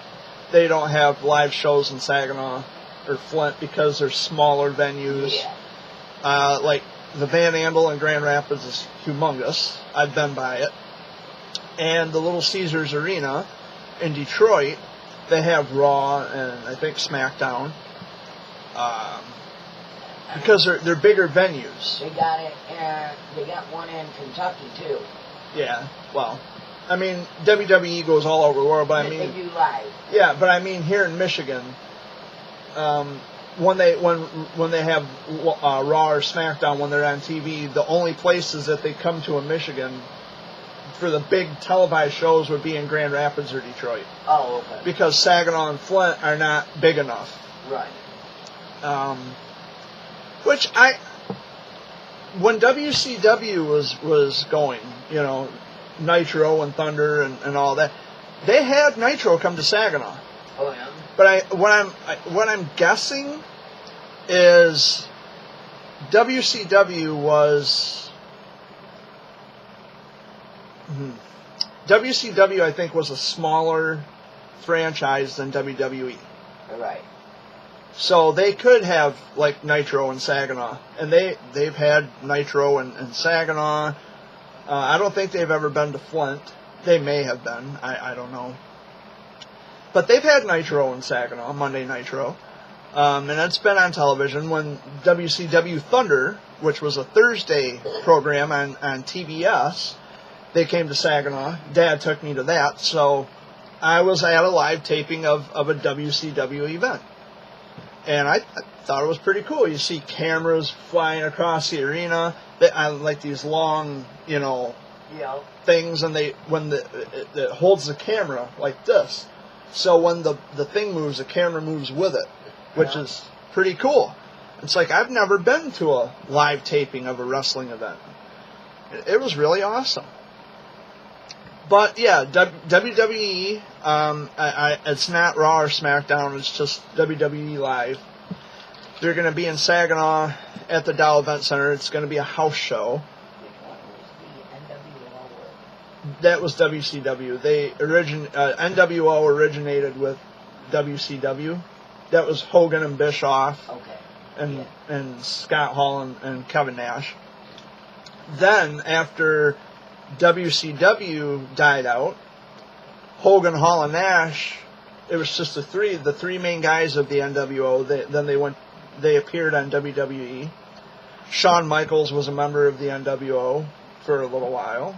they don't have live shows in Saginaw or Flint, because they're smaller venues. Yeah. Like the Van Andel in Grand Rapids is humongous. I've been by it. And the Little Caesars Arena in Detroit, they have Raw and I think SmackDown. Because they're bigger venues. They got it. They got one in Kentucky too. Yeah, well, I mean, WWE goes all over the world, but I mean, they do live. Yeah, but I mean, here in Michigan, when they have Raw or SmackDown, when they're on TV, the only places that they come to in Michigan for the big televised shows would be in Grand Rapids or Detroit. Oh, okay. Because Saginaw and Flint are not big enough. Right. When WCW was going, Nitro and Thunder and all that, they had Nitro come to Saginaw. Oh yeah. But what I'm guessing is WCW I think was a smaller franchise than WWE. Right. So they could have like Nitro in Saginaw, and they've had Nitro in Saginaw. I don't think they've ever been to Flint. They may have been. I don't know. But they've had Nitro in Saginaw, Monday Nitro. And it's been on television when WCW Thunder, which was a Thursday program on TBS, they came to Saginaw. Dad took me to that. So I was at a live taping of a WCW event. And I thought it was pretty cool. You see cameras flying across the arena. Like these long, things, and it holds the camera like this. So when the thing moves, the camera moves with it, which is pretty cool. It's like I've never been to a live taping of a wrestling event. It was really awesome. But yeah, WWE, it's not Raw or SmackDown, it's just WWE Live. They're going to be in Saginaw at the Dow Event Center. It's going to be a house show. That was WCW. NWO originated with WCW. That was Hogan and Bischoff, and Scott Hall and Kevin Nash. Then after WCW died out, Hogan, Hall, and Nash, it was just the three main guys of the NWO. They appeared on WWE. Shawn Michaels was a member of the NWO for a little while.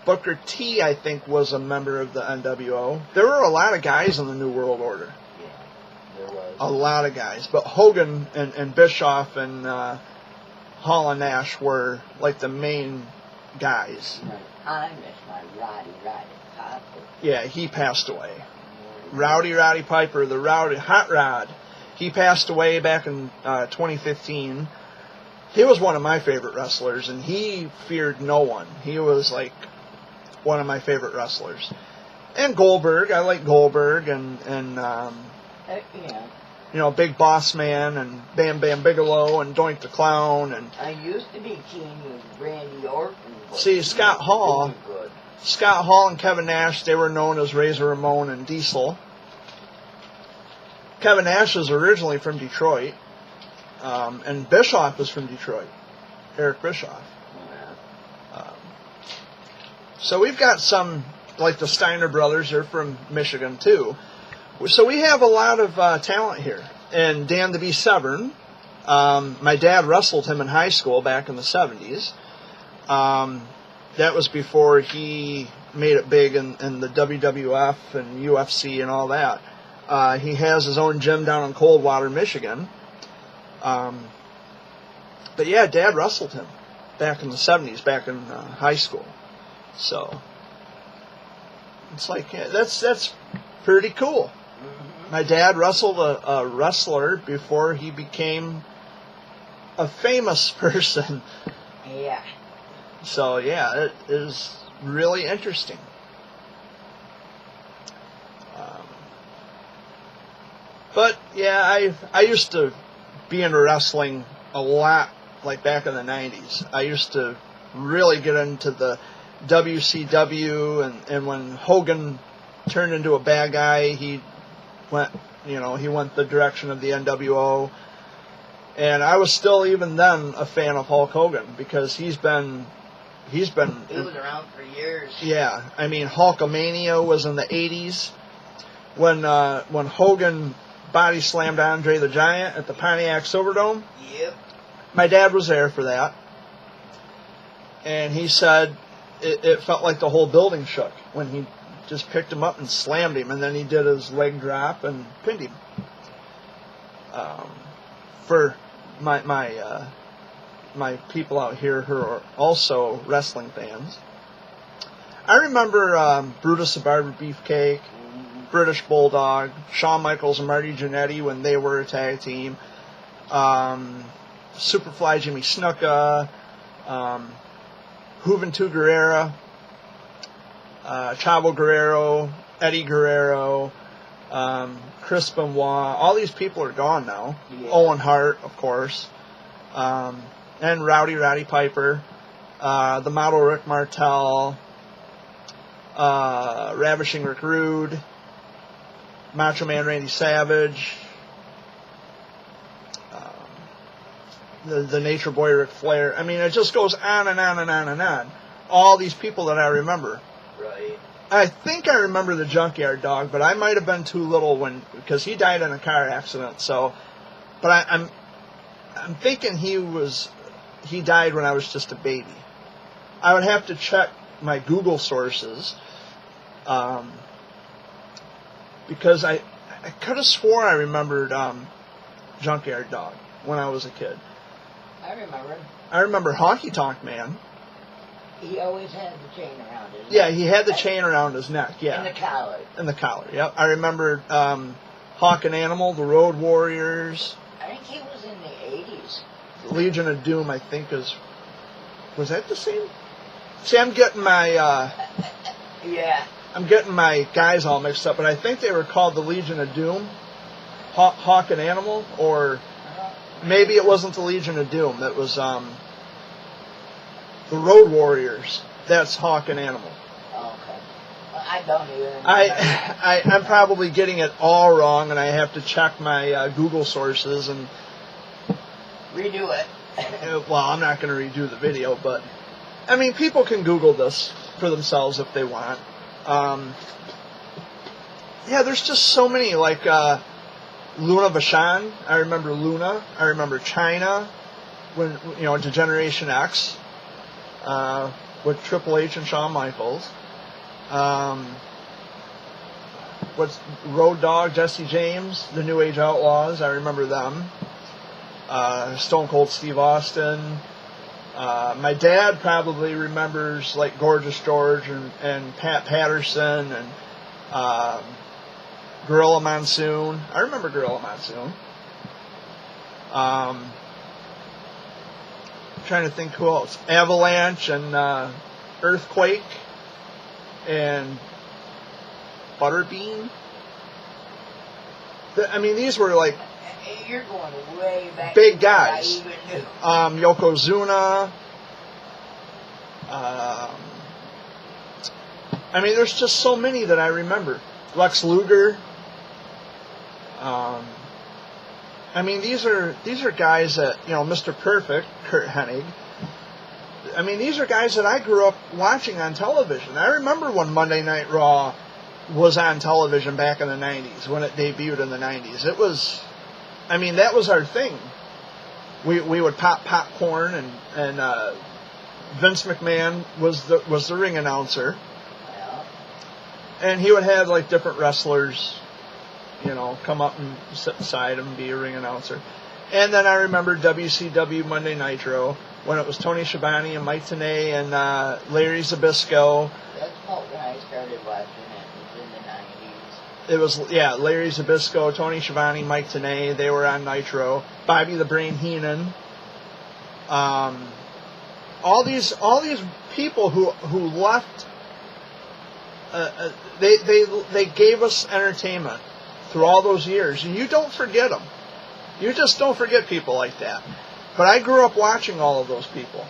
Booker T, I think, was a member of the NWO. There were a lot of guys in the New World Order. Yeah, there was. A lot of guys. But Hogan and Bischoff and Hall and Nash were like the main guys. I miss my Roddy Piper. Yeah, he passed away. Rowdy Piper, the Rowdy Hot Rod. He passed away back in 2015. He was one of my favorite wrestlers, and he feared no one. He was like one of my favorite wrestlers. And Goldberg, I like Goldberg, and Big Boss Man, and Bam Bam Bigelow, and Doink the Clown, and I used to be team with Randy Orton. See, Scott Hall and Kevin Nash, they were known as Razor Ramon and Diesel. Kevin Nash is originally from Detroit. And Bischoff is from Detroit. Eric Bischoff. So we've got some, like the Steiner brothers, they're from Michigan too. So we have a lot of talent here. And Dan the Beast Severn, my dad wrestled him in high school back in the 70s. That was before he made it big in the WWF and UFC and all that. He has his own gym down in Coldwater, Michigan. But yeah, Dad wrestled him back in the 70s, back in high school. So it's like, yeah, that's pretty cool. Mm-hmm. My dad wrestled a wrestler before he became a famous person. Yeah. So yeah, it is really interesting. But yeah, I used to be into wrestling a lot, like back in the 90s. I used to really get into the WCW, and when Hogan turned into a bad guy, he went the direction of the NWO. And I was still, even then, a fan of Hulk Hogan, because he was around for years. Yeah, I mean, Hulkamania was in the 80s. When Hogan body slammed Andre the Giant at the Pontiac Silverdome. Yep. My dad was there for that. And he said it felt like the whole building shook when he just picked him up and slammed him, and then he did his leg drop and pinned him. For my people out here who are also wrestling fans, I remember Brutus the Barber Beefcake, British Bulldog, Shawn Michaels and Marty Jannetty when they were a tag team, Superfly Jimmy Snuka, Juventud Guerrera, Chavo Guerrero, Eddie Guerrero, Chris Benoit. All these people are gone now. Yeah. Owen Hart, of course, and Roddy Piper, the model Rick Martel, Ravishing Rick Rude, Macho Man Randy Savage, the Nature Boy Ric Flair. I mean, it just goes on and on and on and on. All these people that I remember. Right. I think I remember the Junkyard Dog, but I might have been too little because he died in a car accident. So, but I'm thinking he died when I was just a baby. I would have to check my Google sources, because I could have swore I remembered Junkyard Dog when I was a kid. I remember Honky Tonk Man. He always had the chain around his neck. Yeah, he had the chain around his neck, yeah. And the collar. And the collar, yep. I remembered Hawk and Animal, the Road Warriors. I think he was in the 80s. Legion of Doom, I think, was that the same? See, I'm getting my Yeah. I'm getting my guys all mixed up, but I think they were called the Legion of Doom, Hawk and Animal, or maybe it wasn't the Legion of Doom. That was the Road Warriors. That's Hawk and Animal. Oh, okay. Well, I don't even remember. I'm probably getting it all wrong, and I have to check my Google sources and redo it. Well, I'm not going to redo the video, but I mean, people can Google this for themselves if they want. Yeah, there's just so many, like Luna Vachon. I remember Luna. I remember China, when to Generation X, with Triple H and Shawn Michaels. What's Road Dogg, Jesse James, the New Age Outlaws. I remember them. Stone Cold Steve Austin. My dad probably remembers like Gorgeous George and Pat Patterson and Gorilla Monsoon. I remember Gorilla Monsoon. Trying to think who else. Avalanche and Earthquake and Butterbean. I mean, these were like You're going way back. big guys. I even knew. Yokozuna. I mean, there's just so many that I remember. Lex Luger. I mean, these are guys that, Mr. Perfect, Kurt Hennig. I mean, these are guys that I grew up watching on television. I remember when Monday Night Raw was on television back in the 90s, when it debuted in the 90s. It was, I mean, that was our thing. We would pop popcorn, and Vince McMahon was the ring announcer. Yeah. And he would have like different wrestlers, come up and sit beside him and be a ring announcer. And then I remember WCW Monday Nitro, when it was Tony Schiavone and Mike Tenay and Larry Zbyszko. That's about when I started watching it. It was in the 90s. It was, Larry Zbyszko, Tony Schiavone, Mike Tenay. They were on Nitro. Bobby the Brain Heenan. All these people who left. They gave us entertainment through all those years, and you don't forget them. You just don't forget people like that. But I grew up watching all of those people.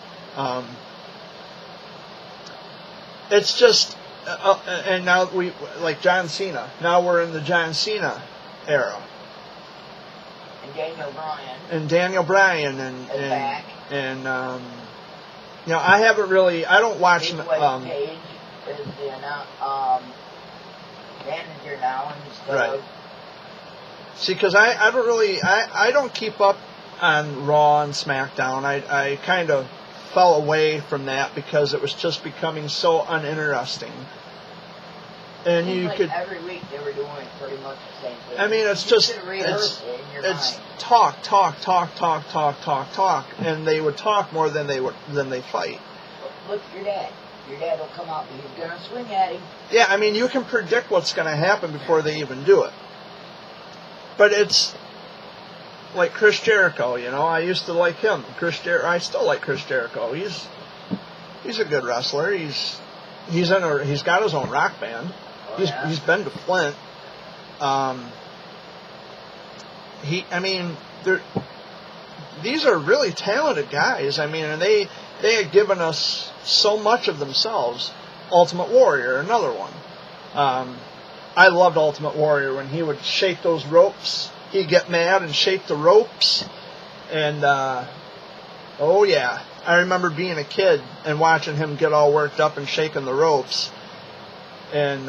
It's just, and now we like John Cena. Now we're in the John Cena era. And Daniel Bryan. And I haven't really. I don't watch. Page is the manager now instead Right. of. See, because I don't really. I don't keep up on Raw and SmackDown. I kind of fell away from that because it was just becoming so uninteresting. And you like could. Every week they were doing pretty much the same thing. I mean, it's you just could rehearse it in your it's mind. talk, and they would talk more than they fight. Look at your dad. Your dad will come out and he's going to swing at him. Yeah, I mean, you can predict what's going to happen before they even do it. But it's like Chris Jericho, you know. I used to like him. I still like Chris Jericho. He's a good wrestler. He's got his own rock band. Oh, He's been to Flint. These are really talented guys. I mean, and they had given us so much of themselves. Ultimate Warrior, another one. I loved Ultimate Warrior when he would shake those ropes. He'd get mad and shake the ropes. And, oh yeah, I remember being a kid and watching him get all worked up and shaking the ropes. And,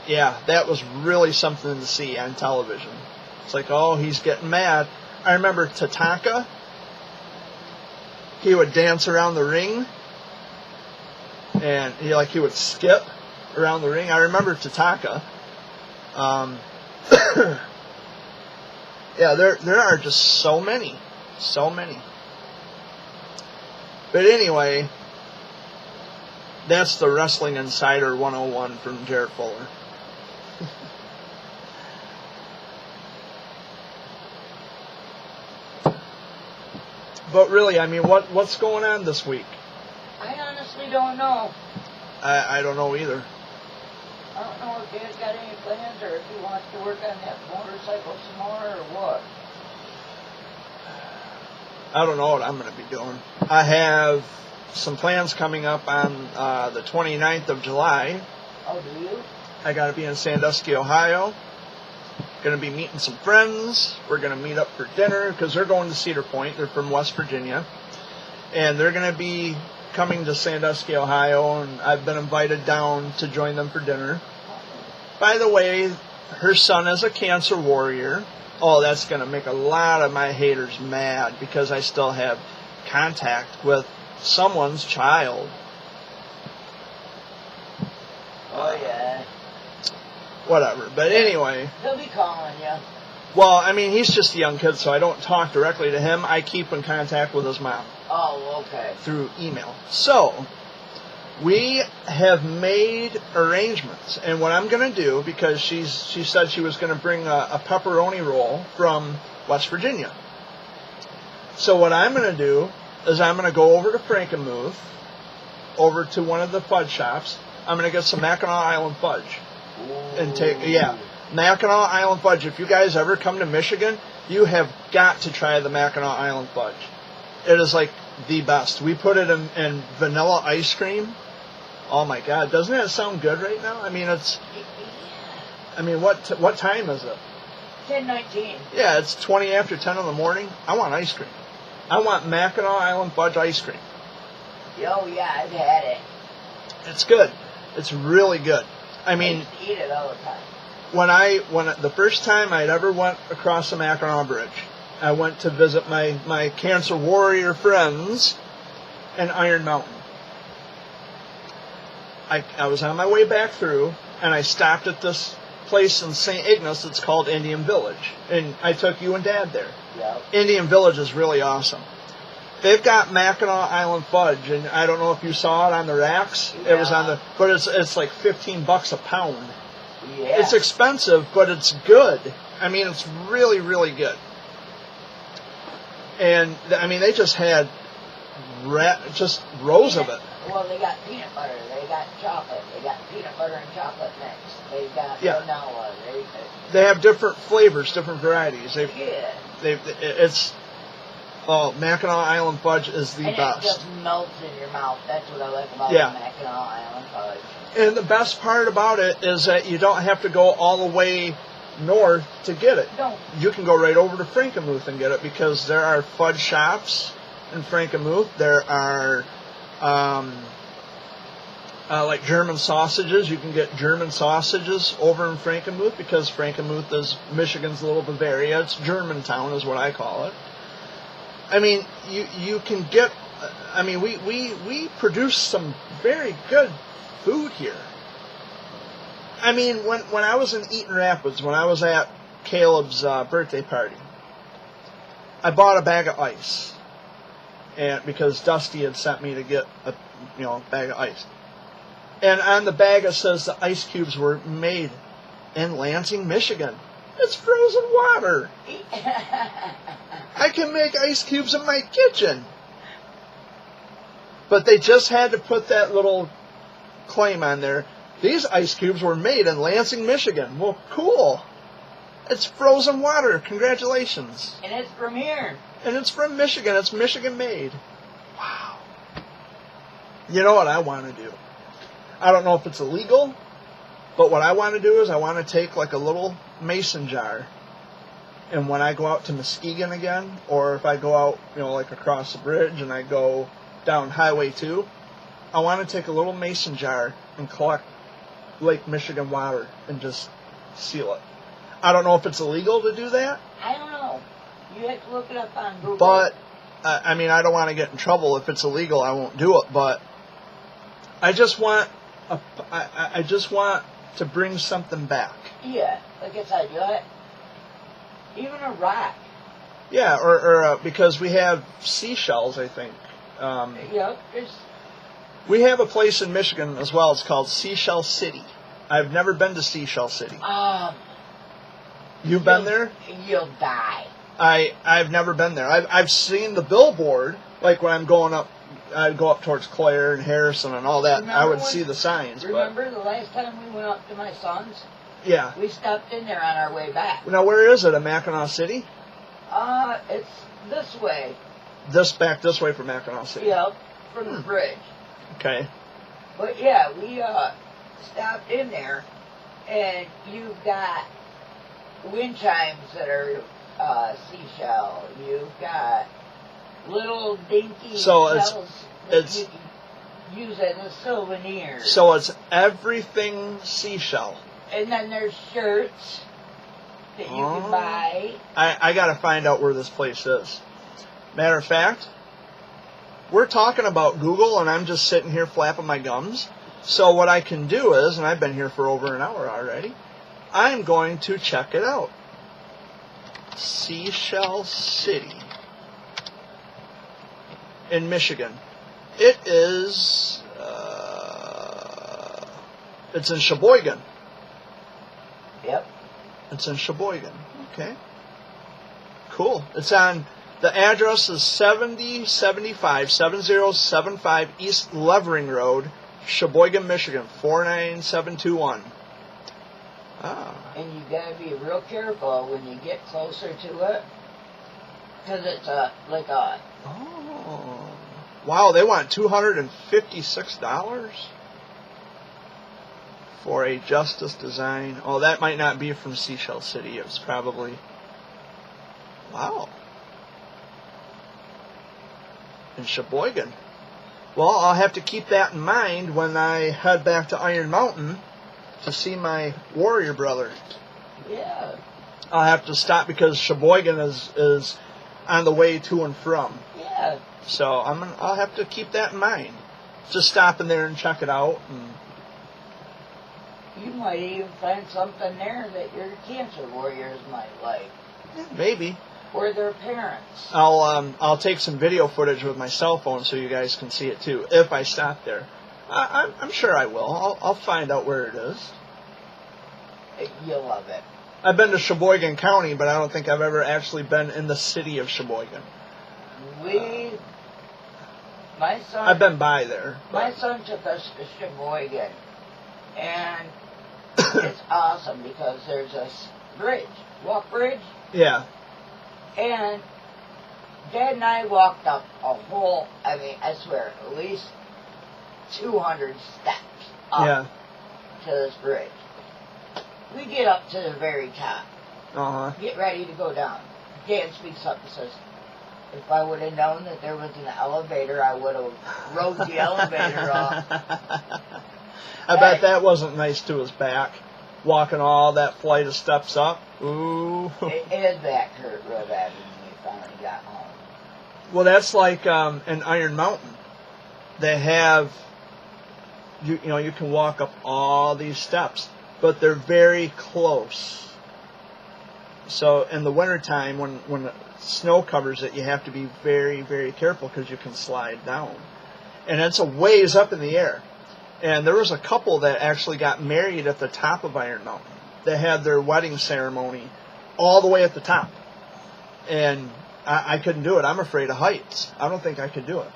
yeah, that was really something to see on television. It's like, oh, he's getting mad. I remember Tatanka. He would dance around the ring. And he would skip around the ring. I remember Tatanka. Yeah, there are just so many. But anyway, that's the Wrestling Insider 101 from Jared Fuller. But really, I mean, what's going on this week? I honestly don't know. I don't know either. I don't know if Dad's got any plans or if he wants to work on that motorcycle some more or what. I don't know what I'm going to be doing. I have some plans coming up on the 29th of July. Oh, do you? I got to be in Sandusky, Ohio. Going to be meeting some friends. We're going to meet up for dinner because they're going to Cedar Point. They're from West Virginia. And they're going to be coming to Sandusky, Ohio, and I've been invited down to join them for dinner. By the way, her son is a cancer warrior. Oh, that's going to make a lot of my haters mad because I still have contact with someone's child. Oh, yeah. Whatever. But anyway. He'll be calling you. Well, I mean, he's just a young kid, so I don't talk directly to him. I keep in contact with his mom. Oh, okay. Through email. So, we have made arrangements. And what I'm going to do, because she said she was going to bring a pepperoni roll from West Virginia. So what I'm going to do is I'm going to go over to Frankenmuth, over to one of the fudge shops. I'm going to get some Mackinac Island fudge. And Mackinac Island fudge. If you guys ever come to Michigan, you have got to try the Mackinac Island fudge. It is like the best. We put it in vanilla ice cream. Oh my God, doesn't that sound good right now? I mean, what time is it? 10:19. Yeah, it's 20 after 10 in the morning. I want ice cream. I want Mackinac Island fudge ice cream. Oh yeah, I've had it. It's good. It's really good. I mean, I eat it all the time. When the first time I'd ever went across the Mackinac Bridge, I went to visit my cancer warrior friends in Iron Mountain. I was on my way back through, and I stopped at this place in St. Ignace that's called Indian Village, and I took you and Dad there. Yep. Indian Village is really awesome. They've got Mackinac Island fudge, and I don't know if you saw it on the racks. Yeah. It was on but it's like $15 a pound. Yeah. It's expensive, but it's good. I mean, it's really, really good. And I mean, they just had just rows of it. Well, they got peanut butter. They got chocolate. They got peanut butter and chocolate mix. They got vanilla. They have different flavors, different varieties. Mackinac Island fudge is the best. And it just melts in your mouth. That's what I like about the Mackinac Island fudge. And the best part about it is that you don't have to go all the way north to get it. No. You can go right over to Frankenmuth and get it because there are fudge shops in Frankenmuth. There are like German sausages. You can get German sausages over in Frankenmuth because Frankenmuth is Michigan's little Bavaria. It's Germantown is what I call it. I mean, you can get. I mean, we produce some very good food here. I mean, when I was in Eaton Rapids, when I was at Caleb's birthday party, I bought a bag of ice, and because Dusty had sent me to get bag of ice. And on the bag it says the ice cubes were made in Lansing, Michigan. It's frozen water. I can make ice cubes in my kitchen. But they just had to put that little claim on there. These ice cubes were made in Lansing, Michigan. Well, cool. It's frozen water. Congratulations. And it's from here. And it's from Michigan. It's Michigan made. Wow. You know what I want to do? I don't know if it's illegal, but what I want to do is I want to take like a little mason jar, and when I go out to Muskegon again, or if I go out, like across the bridge and I go down Highway 2, I want to take a little mason jar and collect Lake Michigan water and just seal it. I don't know if it's illegal to do that. I don't know. You have to look it up on Google. But, I don't want to get in trouble. If it's illegal, I won't do it. But I just want to bring something back. Yeah, like I said, even a rock. Yeah, or because we have seashells, I think. We have a place in Michigan as well. It's called Seashell City. I've never been to Seashell City. You've been there? You'll die. I've never been there. I've seen the billboard, like when I'm going up. I'd go up towards Clare and Harrison and all that. I would see the signs. Remember the last time we went up to my son's? Yeah. We stopped in there on our way back. Now, where is it? In Mackinac City? It's this way. Back this way from Mackinac City? Yep, from the bridge. Okay. But yeah, we stopped in there, and you've got wind chimes that are seashell. You've got little dinky shells that you can use as a souvenir. So it's everything seashell. And then there's shirts that you can buy. I got to find out where this place is. Matter of fact, we're talking about Google, and I'm just sitting here flapping my gums. So what I can do is, and I've been here for over an hour already, I'm going to check it out. Seashell City in Michigan. It is, it's in Sheboygan. Yep. It's in Sheboygan. Okay. Cool. It's on, the address is 7075 East Levering Road, Sheboygan, Michigan, 49721. Ah. And you gotta be real careful when you get closer to it, because it's like a... Oh. Wow, they want $256 for a Justice design. Oh, that might not be from Seashell City. It was probably... Wow. In Sheboygan. Well, I'll have to keep that in mind when I head back to Iron Mountain to see my warrior brother. Yeah. I'll have to stop because Sheboygan is on the way to and from. Yeah. So I'll have to keep that in mind. Just stop in there and check it out. And you might even find something there that your cancer warriors might like. yeah, maybe. Or their parents. I'll take some video footage with my cell phone so you guys can see it too. If I stop there, I'm sure I will. I'll find out where it is. You'll love it. I've been to Sheboygan County, but I don't think I've ever actually been in the city of Sheboygan. My son. I've been by there. My son took us to Sheboygan, and it's awesome because there's a bridge, walk bridge. Yeah. And Dad and I walked up a whole, I swear, at least 200 steps up to this bridge. We get up to the very top. Get ready to go down. Dad speaks up and says, if I would have known that there was an elevator, I would have rode the elevator off. I bet that wasn't nice to his back, walking all that flight of steps up. Ooh. His back hurt real bad when we finally got home. Well, that's like in Iron Mountain. They have, you can walk up all these steps, but they're very close. So in the wintertime, when the snow covers it, you have to be very, very careful because you can slide down. and it's a ways up in the air. And there was a couple that actually got married at the top of Iron Mountain. They had their wedding ceremony all the way at the top. And I couldn't do it. I'm afraid of heights. I don't think I could do it.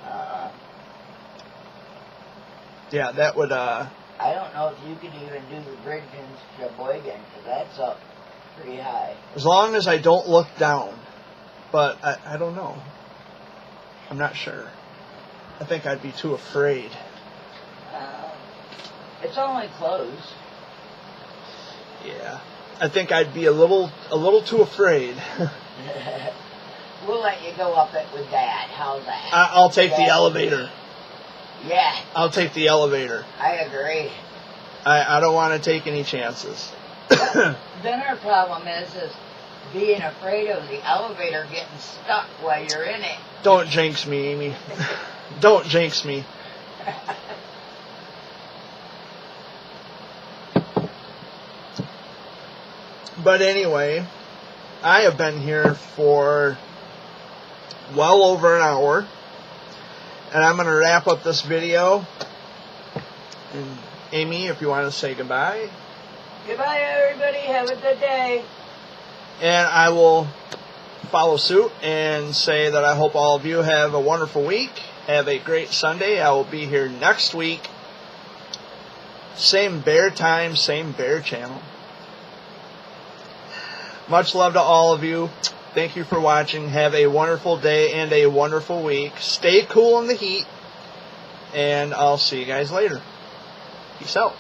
Yeah, that would... I don't know if you could even do the bridge in Sheboygan, because that's up pretty high. As long as I don't look down. But I don't know. I'm not sure. I think I'd be too afraid. It's only closed. Yeah. I think I'd be a little too afraid. We'll let you go up it with Dad. How's that? I'll take the elevator. Yeah. I'll take the elevator. I agree. I don't want to take any chances. Then our problem is being afraid of the elevator getting stuck while you're in it. Don't jinx me, Amy. Don't jinx me. But anyway, I have been here for well over an hour. And I'm going to wrap up this video. And Amy, if you want to say goodbye. Goodbye, everybody. Have a good day. And I will follow suit and say that I hope all of you have a wonderful week. Have a great Sunday. I will be here next week. Same bear time, same bear channel. Much love to all of you. Thank you for watching. Have a wonderful day and a wonderful week. Stay cool in the heat. And I'll see you guys later. Peace out.